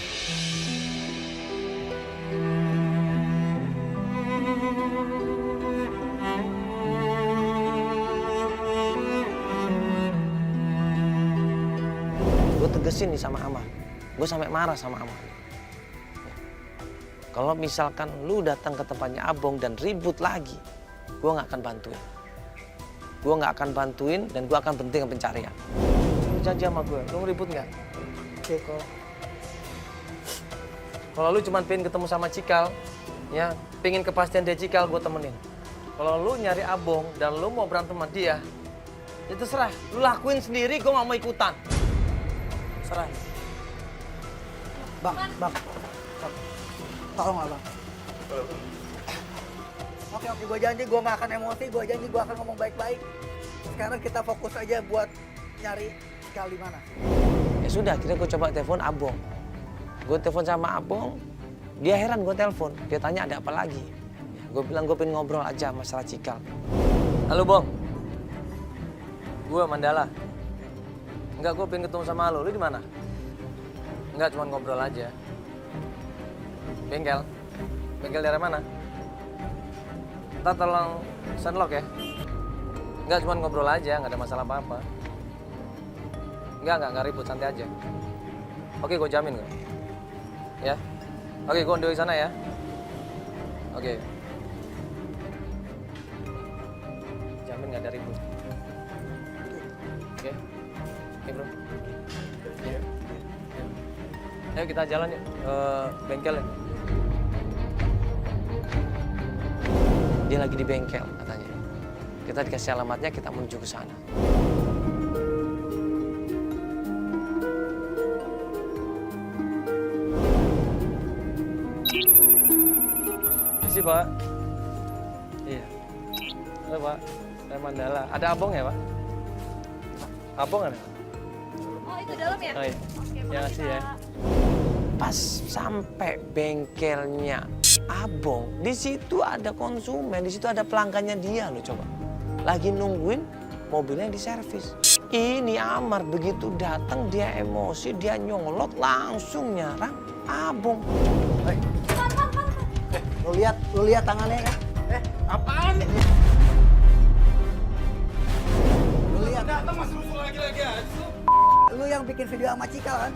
Speaker 1: Gue tegesin nih sama Amar. Gue sampai marah sama Amar. Kalau misalkan lu datang ke tempatnya Abong dan ribut lagi, gue nggak akan bantuin. Gue nggak akan bantuin dan gue akan berhenti dengan pencarian. Lu janji sama gue, lu ribut nggak?
Speaker 2: oke kok.
Speaker 1: Kalau lu cuma pengen ketemu sama Cikal, ya, pengen kepastian dia Cikal, gue temenin. Kalau lu nyari Abong dan lu mau berantem sama dia, ya terserah. Lu lakuin sendiri, gue nggak mau ikutan. Serah.
Speaker 2: Bang. Tolong lah bang. Oke, gue janji gue gak akan emosi, gue janji gue akan ngomong baik-baik. Sekarang kita fokus aja buat nyari Cikal di mana.
Speaker 1: Ya sudah, akhirnya gue coba telepon Abong. Gue telepon sama Abong, dia heran gue telepon. Dia tanya ada apa lagi. Ya, gue bilang gue pengen ngobrol aja masalah Cikal. Halo Bong, gue Mandala. Enggak, gue pengen ketemu sama lu. Lu di mana? Enggak, cuma ngobrol aja. Bengkel? Bengkel daerah mana? Ntar tolong sendlok ya. Enggak, cuma ngobrol aja, nggak ada masalah apa-apa. Enggak ribut, santai aja. Oke, gue jamin kok. Ya? Oke, gue on the way sana ya. Oke. Jamin nggak ada ribut. Oke? Oke, bro. Iya. Ayo kita jalan yuk ke bengkel ya. Dia lagi di bengkel katanya. Kita dikasih alamatnya, kita menuju ke sana. Makasih, Pak. Iya. Halo, Pak. Saya Mandala. Ada Abong ya, Pak? Abong ada?
Speaker 4: Oh, itu dalam ya?
Speaker 1: Oh iya.
Speaker 4: Oke,
Speaker 1: Ya,
Speaker 4: makasih,
Speaker 1: makasih ya.
Speaker 4: Kak.
Speaker 1: Pas sampai bengkelnya Abong, di situ ada konsumen, di situ ada pelanggannya dia loh coba. Lagi nungguin mobilnya diservis. Ini Amar begitu datang dia emosi, dia nyolot langsung nyerang Abong.
Speaker 2: Lu lihat tangannya ya.
Speaker 3: Apaan nih?
Speaker 2: Lu lihat.
Speaker 3: Datang masih rusuh lagi aja.
Speaker 2: Lu yang bikin video sama Cikal kan?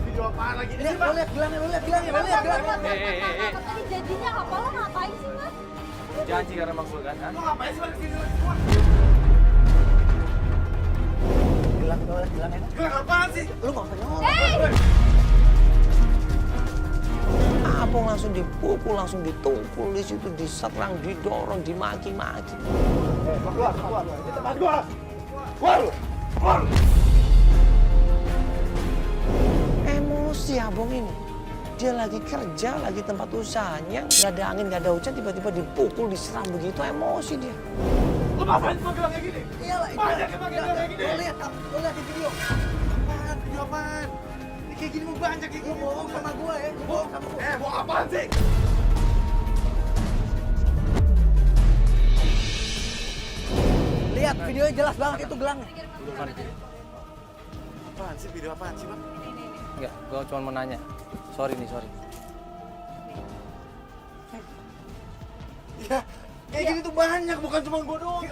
Speaker 3: Video apaan lagi?
Speaker 2: Lihat, lu lihat gelangnya, lu lihat gelangnya.
Speaker 4: Tadi janjinya apa? Lo ngapain sih, Mas?
Speaker 1: Janji karena maksud kan?
Speaker 3: Lu ngapain sih balik sini lagi semua?
Speaker 2: Gelang, lu lihat gelangnya kan?
Speaker 3: Gelang apaan sih?
Speaker 2: Lu nggak usah nyolot.
Speaker 1: Abong langsung dipukul, langsung ditumpul di situ, diserang, didorong, dimaki-maki.
Speaker 3: Keluar. Di tempat gua. Keluar.
Speaker 1: Emosi Abong ini. Dia lagi kerja, lagi tempat usahanya, nggak ada angin, nggak ada hujan, tiba-tiba dipukul, diserang begitu, emosi dia.
Speaker 3: Lu ngapain semua gelang kayak gini?
Speaker 2: Iyalah,
Speaker 3: Banyak yang pakai gelang kayak gini.
Speaker 2: Lu lihat di video.
Speaker 3: Apaan? Video apaan? Ini kayak gini mau banyak kayak
Speaker 2: Lu
Speaker 3: gini.
Speaker 2: bohong sama gua ya. Lu bohong sama gua.
Speaker 3: Bohong apaan sih?
Speaker 2: Lihat videonya jelas banget itu gelangnya.
Speaker 3: Apaan sih? Video apaan sih, Bang?
Speaker 1: Enggak, gue cuma mau nanya. Sorry.
Speaker 3: Ya, kayak gini tuh banyak, bukan cuma gua doang.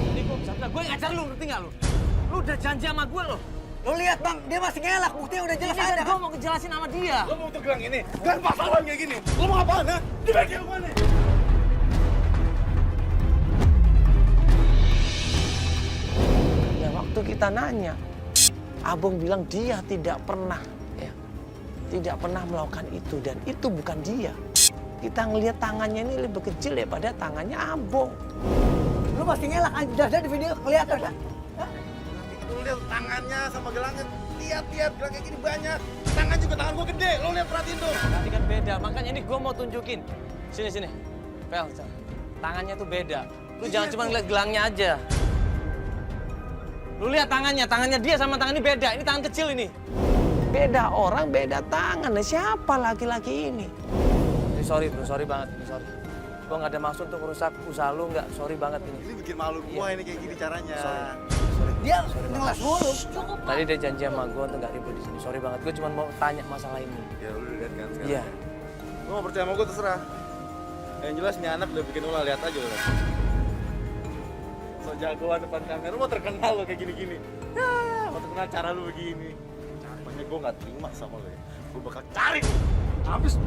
Speaker 1: Ini gue bisa bilang, gue ngajar lu, ngerti nggak lu? Lu udah janji sama gue loh.
Speaker 2: Lu lihat Bang, dia masih ngelak, buktinya udah jelas ada
Speaker 1: Gue
Speaker 2: kan?
Speaker 1: mau ngejelasin sama dia.
Speaker 3: Lu mau tuh gelang ini? Gelang pasaran kayak gini. Lu mau apaan, ha? Di bengkel gua nih.
Speaker 1: Ya waktu kita nanya, Abong bilang dia tidak pernah melakukan itu dan itu bukan dia. Kita ngelihat tangannya ini lebih kecil daripada tangannya Abong.
Speaker 2: Lu masih ngelak, jelas di video kelihatan kan?
Speaker 3: Lu lihat tangannya sama gelangnya. Lihat, gelang kayak gini banyak. Tangan juga tangan gua gede. Lu lihat, perhatiin tuh.
Speaker 1: Nanti kan beda, makanya ini gue mau tunjukin. Sini. Pel, tangannya tuh beda. Lu jangan cuma ngeliat gelangnya aja. Lu lihat tangannya dia sama tangan ini beda. Ini tangan kecil ini. Beda orang, beda tangan. Nah, siapa laki-laki ini? Ini sorry bro, sorry banget. Ini sorry. Gue nggak ada maksud untuk merusak usaha lu, nggak. Sorry banget ini.
Speaker 3: Ini bikin malu gua ini kayak gini caranya.
Speaker 1: Sorry.
Speaker 2: Dia ngelas mulu.
Speaker 4: Cukup, Mas.
Speaker 1: Tadi dia janji sama gue untuk nggak ribut di sini. Sorry banget. Gue cuma mau tanya masalah ini.
Speaker 3: Ya lu lihat kan sekarang.
Speaker 1: Iya.
Speaker 3: Lu mau percaya sama gua terserah. Yang jelas nih anak udah bikin ulah, lihat aja udah. So jagoan depan kamera, lu mau terkenal lo kayak gini-gini. Ya, mau terkenal cara lu begini. Makanya gua nggak terima sama lu ya. Gua bakal cari lu. Habis.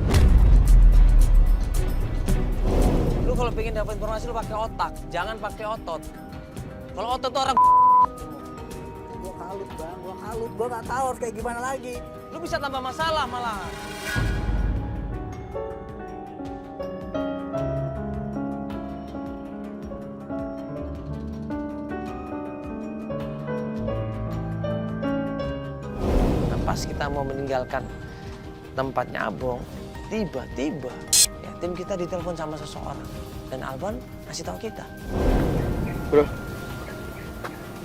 Speaker 1: Lu kalau pengen dapat informasi lu pakai otak, jangan pakai otot. Kalau otot tuh orang
Speaker 2: Gua kalut Bang, gua nggak tahu harus kayak gimana lagi.
Speaker 1: lu bisa tambah masalah malah. Nah, pas kita mau meninggalkan tempatnya Abong, tiba-tiba ya, tim kita ditelepon sama seseorang dan Alban ngasih tahu kita.
Speaker 7: Bro,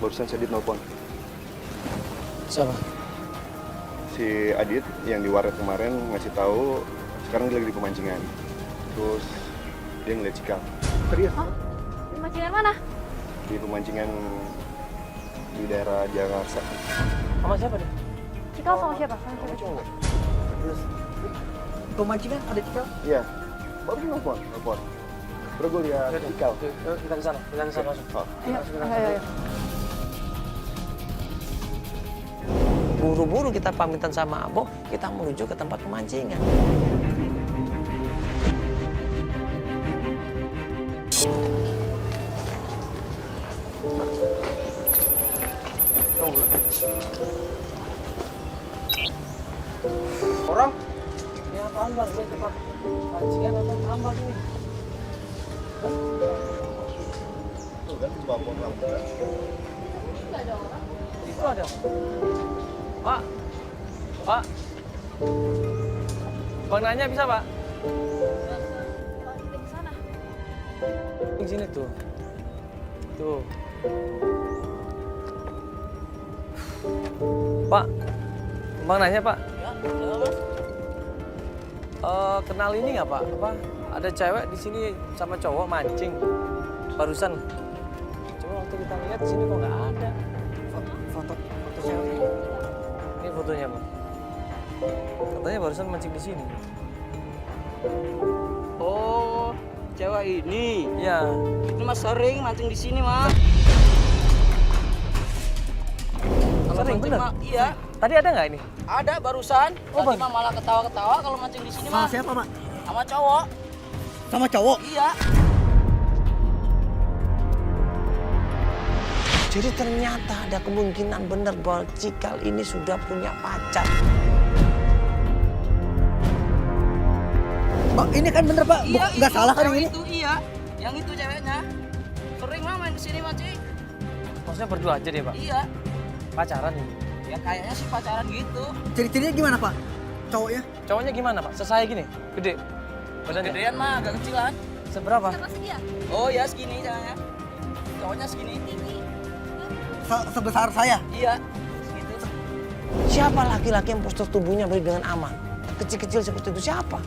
Speaker 7: barusan Sadit nelfon.
Speaker 1: Siapa?
Speaker 7: Si Adit yang di Waret kemarin ngasih tahu sekarang dia lagi di pemancingan. Terus dia ngeliat Cikal
Speaker 2: Serius?
Speaker 4: Di mancingan mana?
Speaker 7: di pemancingan di daerah Jakarta.
Speaker 1: Sama siapa deh?
Speaker 4: Cikal sama siapa? Sama siapa?
Speaker 7: Cowok.
Speaker 2: Terus pemancingan ada Cikal?
Speaker 7: Iya, baru nelfon. Bro, gue lihat Cikal.
Speaker 1: Kita ke sana, masuk.
Speaker 7: Oh.
Speaker 4: Ayo.
Speaker 1: Buru-buru kita pamitan sama Abong, kita menuju ke tempat pemancingan.
Speaker 3: Orang
Speaker 1: Ini apaan bang? Ini tempat pemancingan atau tambang ini?
Speaker 3: tuh kan babon lampu.
Speaker 4: Nggak ada orang.
Speaker 1: Itu ada. Pak. Bang nanya bisa pak?
Speaker 4: Kalau kita ke sana.
Speaker 1: Di sini tuh. Tuh. Pak, Bang nanya Pak,
Speaker 5: Ya, Mas.
Speaker 1: kenal ini nggak Pak? Apa ada cewek di sini sama cowok mancing barusan? Cuma waktu kita lihat di sini kok nggak ada.
Speaker 2: Foto ceweknya.
Speaker 1: Ini fotonya Pak. Katanya barusan mancing di sini.
Speaker 5: Oh, cewek ini.
Speaker 1: Iya.
Speaker 5: Ini Mas sering mancing di sini, Mas. Kalau
Speaker 1: Sering,
Speaker 5: mancing
Speaker 1: bener?
Speaker 5: mah, iya.
Speaker 1: Tadi ada nggak ini?
Speaker 5: Ada barusan.
Speaker 1: Oh,
Speaker 5: Tadi
Speaker 1: Bang.
Speaker 5: mah malah ketawa-ketawa kalau mancing di sini,
Speaker 2: Sama
Speaker 5: Mas.
Speaker 2: siapa, Mak?
Speaker 5: Sama cowok.
Speaker 2: Sama cowok.
Speaker 5: Iya.
Speaker 1: Jadi ternyata ada kemungkinan benar bahwa Cikal ini sudah punya pacar.
Speaker 2: Pak, ini kan bener, Pak.
Speaker 5: Iya,
Speaker 2: Nggak salah kan yang
Speaker 5: cewek
Speaker 2: ini?
Speaker 5: Itu iya. Yang itu ceweknya. Sering mah main ke sini mancing.
Speaker 1: Maksudnya berdua aja deh Pak?
Speaker 5: Iya.
Speaker 1: Pacaran ini.
Speaker 5: Ya kayaknya sih pacaran gitu.
Speaker 2: Ciri-cirinya gimana, Pak? Cowoknya?
Speaker 1: Cowoknya gimana Pak? Sesaya gini? Gede? Badannya?
Speaker 5: Gedean mah agak kecilan.
Speaker 1: Seberapa?
Speaker 4: Siapa sih dia?
Speaker 5: Oh ya segini ceweknya. Cowoknya segini.
Speaker 4: Tinggi.
Speaker 2: Sebesar saya.
Speaker 5: Iya. Segitu.
Speaker 1: Siapa laki-laki yang postur tubuhnya mirip dengan Amar? Kecil-kecil seperti itu siapa?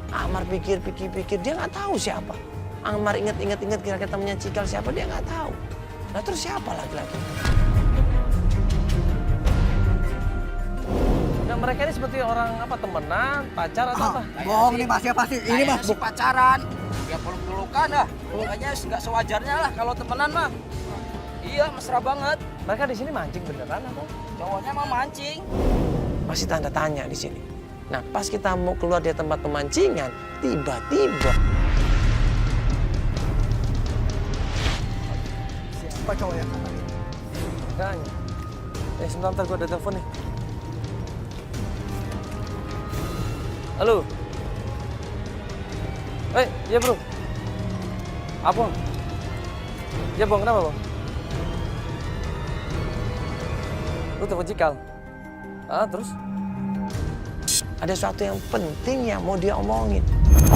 Speaker 1: Amar pikir-pikir dia nggak tahu siapa. Amar ingat kira-kira temannya Cikal siapa dia nggak tahu. Nah terus siapa laki-laki? Nah mereka ini seperti orang apa temenan, pacar atau apa?
Speaker 2: Bohong nih, Mas. Ya pasti. Ini,
Speaker 5: Kayaknya
Speaker 2: Mas.
Speaker 5: sih pacaran. Ya peluk-pelukan dah. Kayaknya nggak sewajarnya lah kalau temenan mah. Iya, mesra banget.
Speaker 1: Mereka di sini mancing beneran atau?
Speaker 5: Cowoknya mah mancing.
Speaker 1: Masih tanda tanya di sini. Nah pas kita mau keluar dari tempat pemancingan, tiba-tiba
Speaker 2: Siapa cowoknya?
Speaker 1: makanya. Sebentar gue ada telepon nih. Halo. Iya bro. Apa? Ya bang, kenapa bang? Lu telepon Cikal. Terus? Ada sesuatu yang penting yang mau dia omongin.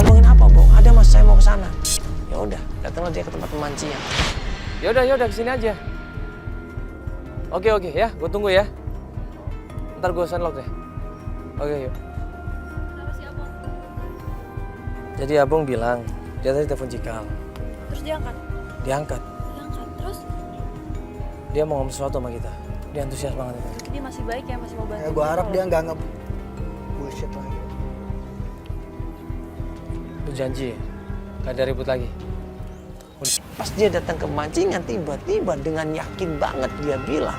Speaker 1: Omongin apa bang? Ada mas, saya mau ke sana. Ya udah, datanglah dia ke tempat pemancingan. Ya udah kesini aja. Oke ya, gue tunggu ya. Ntar gue sendlock deh. Oke yuk.
Speaker 4: Kenapa sih abang?
Speaker 1: Jadi abang bilang dia tadi telepon Cikal.
Speaker 4: Terus dia angkat?
Speaker 1: Diangkat.
Speaker 4: Diangkat. Terus
Speaker 1: Dia mau ngomong sesuatu sama kita. Dia antusias banget itu.
Speaker 4: dia masih baik ya, masih mau bantu.
Speaker 2: Ya, gue harap dia nggak bullshit lagi.
Speaker 1: Lu janji ya? Gak ada ribut lagi? Pas dia datang ke pemancingan, tiba-tiba dengan yakin banget dia bilang,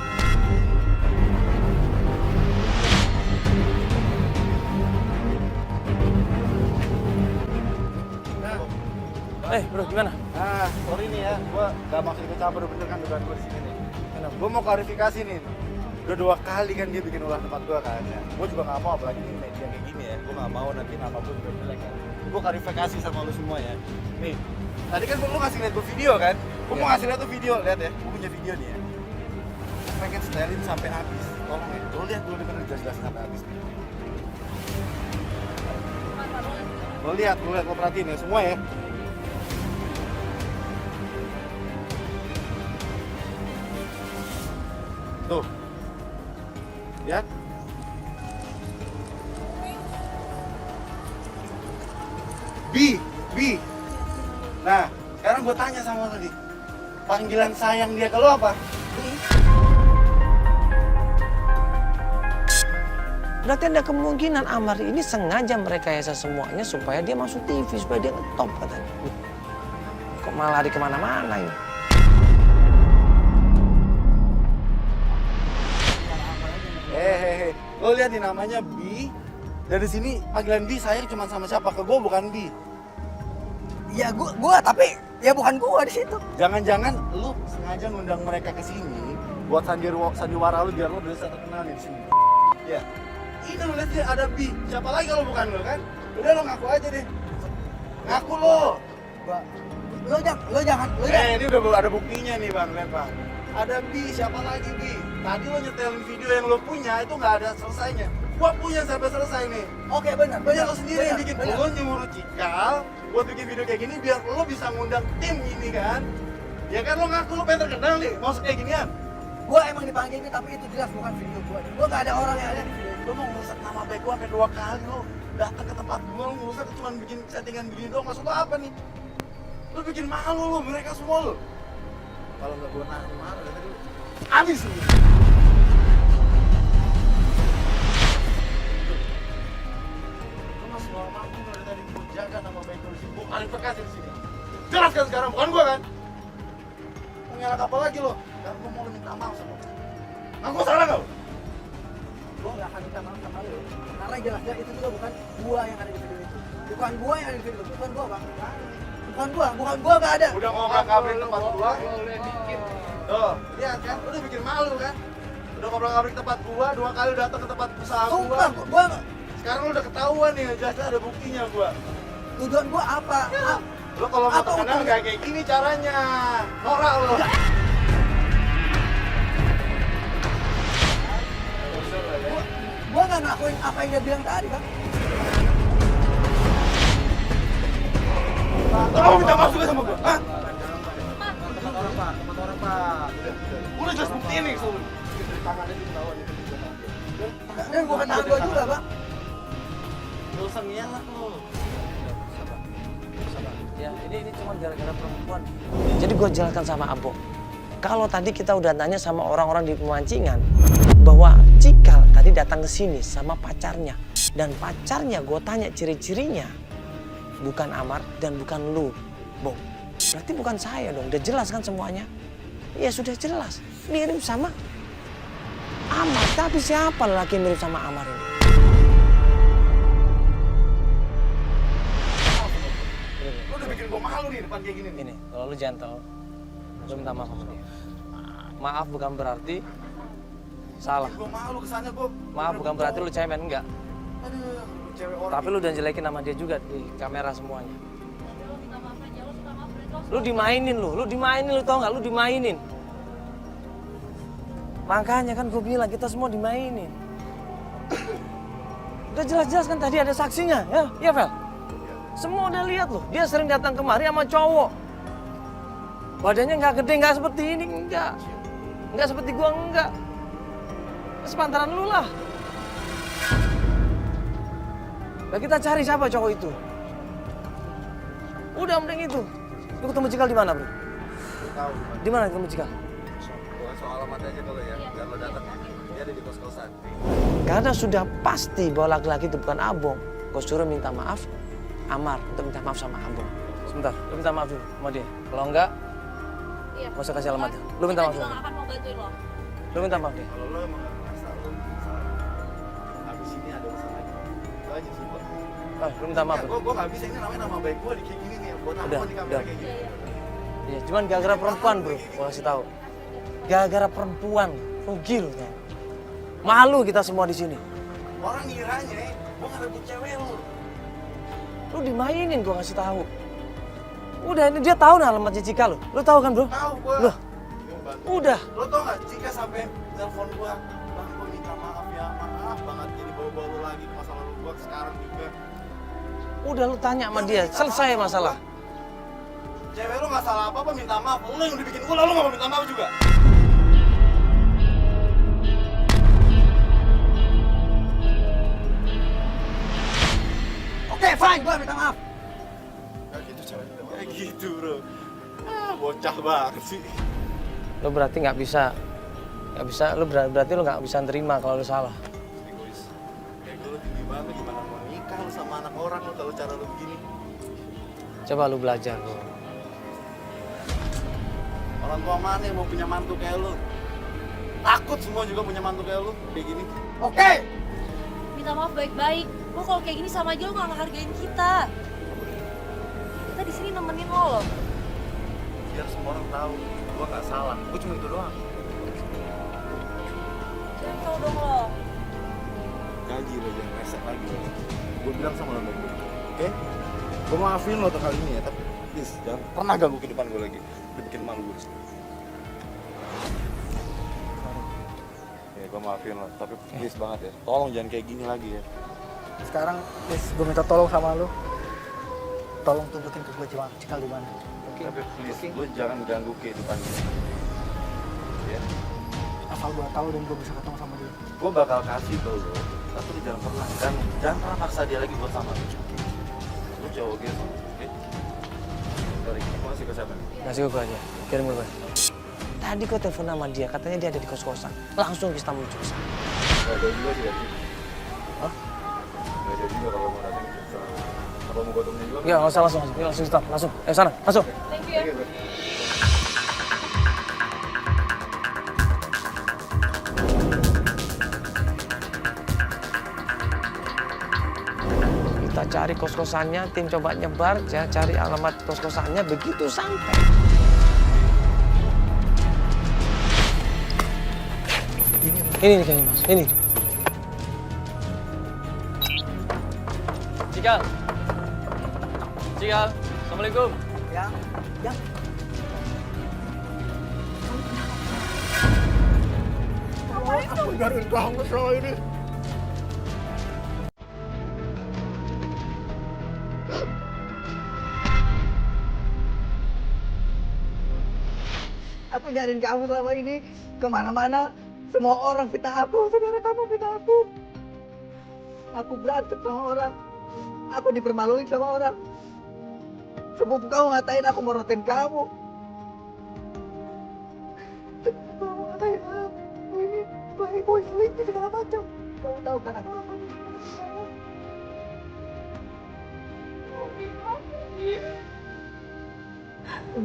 Speaker 1: bro gimana?
Speaker 3: Sorry nih ya, gua gak maksud ikut campur bener kan dugaan gua di sini nih. Gua mau klarifikasi nih. Udah 2 kali kan dia bikin ulah tempat gua kan ya. Gua juga gak mau apalagi ini media kayak gini ya. Gua gak mau nanti nama gua juga jelek kan. Gua klarifikasi sama lu semua ya. Nih, tadi kan lu ngasih liat gua video kan? Gua mau ngasih liat tuh video, lihat ya. Gua punya video nih ya. Gua pengen setelin sampai habis. Tolong ya, lu lihat dulu bener jelas-jelas sampai habis. Lu lihat, lu perhatiin ya semua ya. Tuh. Lihat. Bi. Nah, sekarang gue tanya sama lo nih. Panggilan sayang dia ke lo apa?
Speaker 1: Berarti ada kemungkinan Amar ini sengaja merekayasa semuanya supaya dia masuk TV, supaya dia ngetop katanya. Kok malah lari kemana-mana ini?
Speaker 3: Lo lihat nih namanya Bi. Dari sini panggilan Bi sayang cuma sama siapa? Ke gue bukan Bi.
Speaker 2: Ya gua tapi ya bukan gua di situ.
Speaker 3: Jangan-jangan lu sengaja ngundang mereka ke sini buat sandiwara lu biar lu bisa terkenal nih di sini. Ya. Ini lu lihat dia ada Bi. Siapa lagi kalau bukan lu kan? Udah lo ngaku aja deh. Ngaku lo.
Speaker 2: Lo jangan.
Speaker 3: Ini udah ada buktinya nih Bang, lihat Bang. Ada Bi, siapa lagi Bi? Tadi lo nyetelin video yang lo punya itu nggak ada selesainya. Gua punya sampai selesai nih.
Speaker 2: Oke, benar.
Speaker 3: Banyak lo sendiri yang bikin.
Speaker 2: benar.
Speaker 3: Lo nyuruh Cikal buat bikin video kayak gini biar lo bisa ngundang tim ini kan. Ya kan lo ngaku lo pengen terkenal nih, mau kayak ginian.
Speaker 2: Gue emang dipanggil ini, tapi itu jelas bukan video gue. Gue gak ada orang yang ada di video itu.
Speaker 3: Lu mau ngerusak nama baik gua sampai 2 kali lu datang ke tempat gua, lu ngerusak cuma bikin settingan begini doang. Maksud lu apa nih? Lu bikin malu lu mereka semua lu. Kalau nggak gua nahan marah dari tadi lu habis lu. Lu masih mau mampu dari tadi gua jaga nama baik lu di sini. Gua paling perkasa di sini. Jelas kan sekarang bukan gua kan? Mau nyalak apa lagi lo? Dan gua mau lu minta maaf sama lu. Nah, gua salah nggak lu?
Speaker 2: Gue gak akan minta maaf sama lu. Karena jelas-jelas itu juga bukan gue yang ada di video itu. Bukan gue yang ada di video itu. Bukan gue, Bang. Bukan gue gak ada.
Speaker 3: Udah ngobrak-abrik tempat gua. Tuh, lihat kan? Udah bikin malu kan? Udah ngobrak-abrik tempat gua, 2 kali datang ke tempat usaha
Speaker 2: Sumpah,
Speaker 3: gua.
Speaker 2: gue
Speaker 3: Sekarang lu udah ketahuan nih, jelas ada buktinya gua.
Speaker 2: tujuan gue apa?
Speaker 3: Lu kalau mau
Speaker 2: Apa
Speaker 3: terkenal
Speaker 2: untungnya?
Speaker 3: gak kayak gini caranya. Norak lu.
Speaker 2: Gue gak ngakuin apa yang dia bilang tadi, Bang.
Speaker 3: Kamu minta maaf juga sama gua? Hah?
Speaker 6: Tempat orang pak, tempat orang pak.
Speaker 3: Udah jelas buktiin nih soalnya.
Speaker 2: Dan bukan tangan gue juga, Bang.
Speaker 3: Gak usah ngelak lu.
Speaker 1: Ya, ini cuma gara-gara perempuan. Jadi gue jelaskan sama Abong. Kalau tadi kita udah tanya sama orang-orang di pemancingan bahwa Cikal tadi datang ke sini sama pacarnya, dan pacarnya gue tanya ciri-cirinya bukan Amar dan bukan lu, Bong. Berarti bukan saya dong. Udah jelas kan semuanya? Ya sudah jelas. Mirip sama Amar. Tapi siapa lelaki mirip sama Amar ini?
Speaker 3: Lu udah bikin gua malu nih depan kayak gini nih.
Speaker 1: Ini, kalau lu gentle, lu minta maaf sama dia. Maaf bukan berarti salah.
Speaker 3: Gua malu kesannya gua.
Speaker 1: Maaf bukan berarti lu cemen, enggak.
Speaker 3: Aduh, lu cewek orang.
Speaker 1: Tapi lu udah jelekin nama dia juga di kamera semuanya.
Speaker 4: Lo minta maaf aja, lo minta maaf dari
Speaker 1: Lu dimainin lu dimainin, lu tau nggak? Lu dimainin. Makanya kan gue bilang kita semua dimainin. Udah jelas-jelas kan tadi ada saksinya, ya, iya Vel? Semua udah lihat loh, dia sering datang kemari sama cowok. Badannya nggak gede, nggak seperti ini, nggak seperti gua, enggak. Sepantaran lu lah. Nah, kita cari siapa cowok itu. Udah mending itu. Lu ketemu Cikal di mana, Bro?
Speaker 3: Tahu.
Speaker 1: Di mana ketemu Cikal?
Speaker 3: Gua kasih alamat aja kalau ya, biar lo datang. Dia ada di kos-kosan.
Speaker 1: Karena sudah pasti bahwa laki-laki itu bukan Abong. Gue suruh minta maaf Amar untuk minta maaf sama Abong. Sebentar, lu minta maaf dulu sama dia. Kalau enggak,
Speaker 4: Iya.
Speaker 1: gak usah kasih alamatnya. Lu minta maaf
Speaker 4: Kita juga
Speaker 1: dulu.
Speaker 4: gak akan mau bantuin lo.
Speaker 1: Lu minta maaf deh.
Speaker 3: Kalau lo emang gak ngerasa lo salah, habis ini ada urusan lagi. Itu aja sih gua.
Speaker 1: Lu minta maaf.
Speaker 3: Ya, gua gak bisa, ini namanya nama baik gua di kayak gini nih. Buat
Speaker 1: Udah,
Speaker 3: apa di kamera
Speaker 1: udah.
Speaker 3: kayak gini?
Speaker 1: Iya, cuman gara-gara perempuan, Bro. Gua kasih tahu. Gara-gara perempuan, rugi lu kan. Malu kita semua di sini.
Speaker 3: Orang ngiranya gua ngerebut cewek lo.
Speaker 1: Lu dimainin gua kasih tahu. Udah, ini dia tahu nah alamatnya Cikal lu. Lu tahu kan, Bro?
Speaker 3: Tahu gua.
Speaker 1: Loh. Udah.
Speaker 3: Lo tau gak, jika sampai telepon gua, Bang, gua minta maaf ya, maaf banget jadi bawa-bawa lo lagi ke masa lalu gua sekarang juga.
Speaker 1: Udah lu tanya sama dia, selesai masalah.
Speaker 3: Cewek lo gak salah apa-apa, minta maaf. Lo yang udah bikin gua, lo gak mau minta maaf juga.
Speaker 2: Oke, fine, gue minta maaf.
Speaker 3: Gak gitu cewek, kayak gitu bro. Bocah banget sih.
Speaker 1: Lu berarti nggak bisa, lu berarti lu nggak bisa nerima kalau lu salah.
Speaker 3: Egois. Kayak gue lo tinggi banget, gimana mau nikah lo sama anak orang lo kalau cara lo begini.
Speaker 1: Coba lu belajar, Bro.
Speaker 3: Orang tua mana yang mau punya mantu kayak lo? Takut semua juga punya mantu kayak lo, kayak gini.
Speaker 2: Oke.
Speaker 4: Minta maaf baik-baik. Lo kalau kayak gini sama aja lo gak ngehargain kita. Kita di sini nemenin lo loh.
Speaker 3: Biar semua orang tahu, gue gak salah. Gue cuma itu doang.
Speaker 4: Jangan tau dong lo.
Speaker 3: Gaji lo jangan resek lagi lo. Gue bilang sama lo baik-baik, oke? Gue maafin lo tuh kali ini ya, tapi please jangan pernah ganggu kehidupan gue lagi. Udah bikin malu gue. Ya gue maafin lo, tapi please banget ya. Tolong jangan kayak gini lagi ya.
Speaker 2: Sekarang, please, gue minta tolong sama lu. Tolong tunjukin ke gue Cikal di mana.
Speaker 3: Tapi please, lo jangan ganggu kehidupan gue. Ya?
Speaker 2: asal gue tahu dan gue bisa ketemu sama dia.
Speaker 3: Gue bakal kasih ke lo, tapi lu jangan pernah dan jangan pernah paksa dia lagi buat sama lu. Lu cowok gitu, oke? Sorry, aku masih ke siapa?
Speaker 1: Ngasih ke gue aja, kirim ke gue. Tadi gue telepon sama dia, katanya dia ada di kos-kosan. Langsung kita menuju ke sana.
Speaker 7: Gak ada juga sih tadi. Hah? Gak ada juga kalau mau datang ke sana. Apa mau gue temenin juga?
Speaker 1: Enggak, nggak usah langsung. Yuk, langsung stop, langsung. Ayo sana, masuk.
Speaker 4: Thank you ya.
Speaker 1: Kita cari kos-kosannya, tim coba nyebar, ya, cari alamat kos-kosannya, begitu sampai. Ini nih kayaknya mas, ini. Cikal. Cikal, Assalamualaikum.
Speaker 2: Ya, ya. Aku nyariin kamu selama ini. Aku nyariin kamu selama ini kemana-mana. Semua orang fitnah aku, saudara kamu fitnah aku. Aku berantem sama orang. Aku dipermaluin sama orang. Sepupu kamu ngatain aku morotin kamu. Kamu ngatain aku ini baik boy selingkuh segala macam. Kamu tahu kan aku?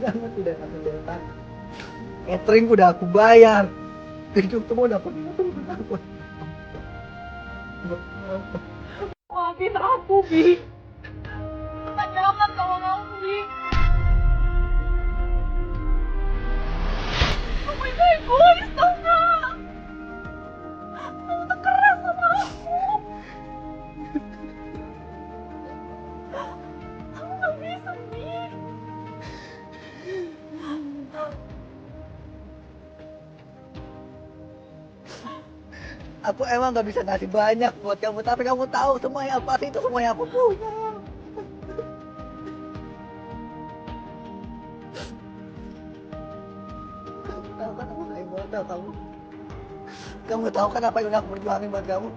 Speaker 2: Jangan tidak takut. Catering udah aku bayar. Hidup semua udah aku takut.
Speaker 4: Maafin aku, Bi. Jangan tolong aku, Bi. Kamu itu egois, tau gak? Kamu tuh keras sama aku. Kamu gak bisa, Bi.
Speaker 2: Aku emang gak bisa ngasih banyak buat kamu, tapi kamu tahu semua yang aku kasih itu semua yang aku punya. Kamu tahu kan apa yang buat kamu? Kamu tahu kan apa yang aku perjuangin buat kamu?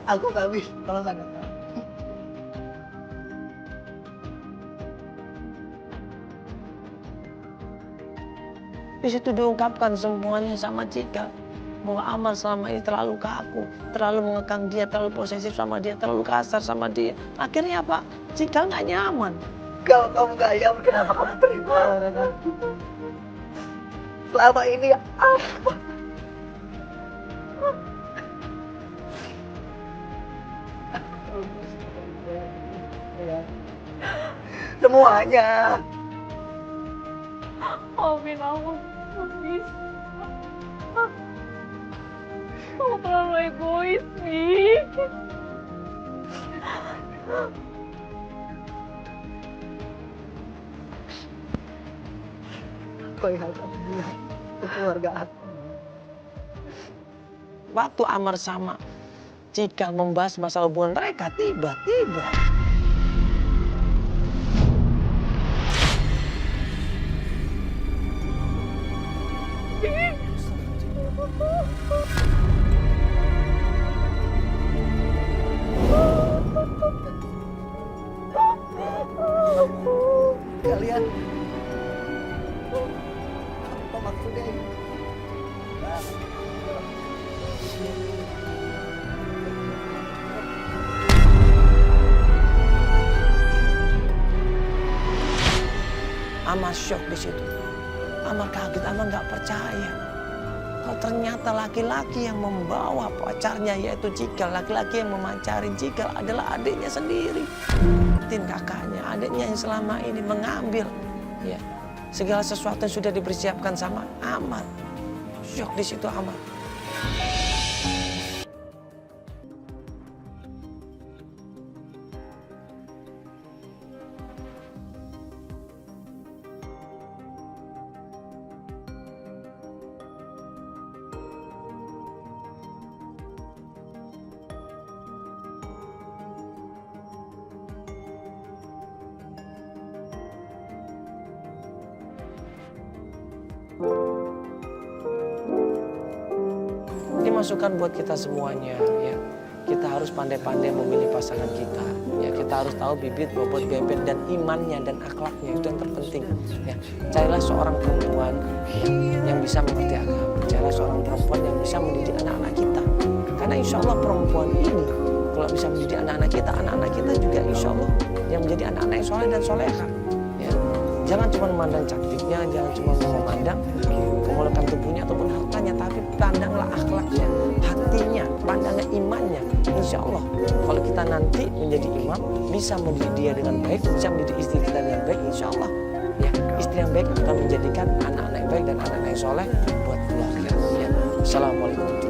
Speaker 2: Aku gak bisa, kalau gak ada kamu.
Speaker 1: Di situ diungkapkan semuanya sama Cika. Bahwa Amal selama ini terlalu kaku, terlalu mengekang dia, terlalu posesif sama dia, terlalu kasar sama dia. Akhirnya apa? Cika nggak nyaman.
Speaker 2: Kalau kamu gak nyaman, kenapa kamu terima lamaran aku? Selama ini apa? Semuanya.
Speaker 4: Maafin aku, please. Kamu terlalu egois, Bi.
Speaker 2: Kau yang harus aku bilang ke keluarga aku.
Speaker 1: Waktu Amar sama Cika membahas masalah hubungan mereka, tiba-tiba
Speaker 2: Kalian apa maksudnya ini?
Speaker 1: Amar shock di situ. Amar kaget, Amar nggak percaya. Kalau ternyata laki-laki yang membawa pacarnya yaitu Cikal, laki-laki yang memacari Cikal adalah adiknya sendiri. Tin kakaknya, adiknya yang selama ini mengambil ya segala sesuatu yang sudah dipersiapkan sama Amar. Shock di situ Amar. masukan buat kita semuanya ya. Kita harus pandai-pandai memilih pasangan kita. Ya, kita harus tahu bibit, bobot, bebet dan imannya dan akhlaknya, itu yang terpenting. Ya, carilah seorang perempuan ya, yang bisa mengerti agama. Carilah seorang perempuan yang bisa mendidik anak-anak kita. Karena insya Allah perempuan ini kalau bisa mendidik anak-anak kita juga insya Allah yang menjadi anak-anak yang soleh dan soleha. Ya, jangan cuma memandang cantiknya, jangan cuma memandang pengeluaran tubuhnya ataupun hartanya, tapi pandanglah akhlaknya, hatinya, pandanglah imannya. Insya Allah kalau kita nanti menjadi imam, bisa mendidik dia dengan baik, bisa mendidik istri kita dengan baik, insya Allah ya, istri yang baik akan menjadikan anak-anak yang baik dan anak-anak yang soleh buat keluarga. Ya. Assalamualaikum.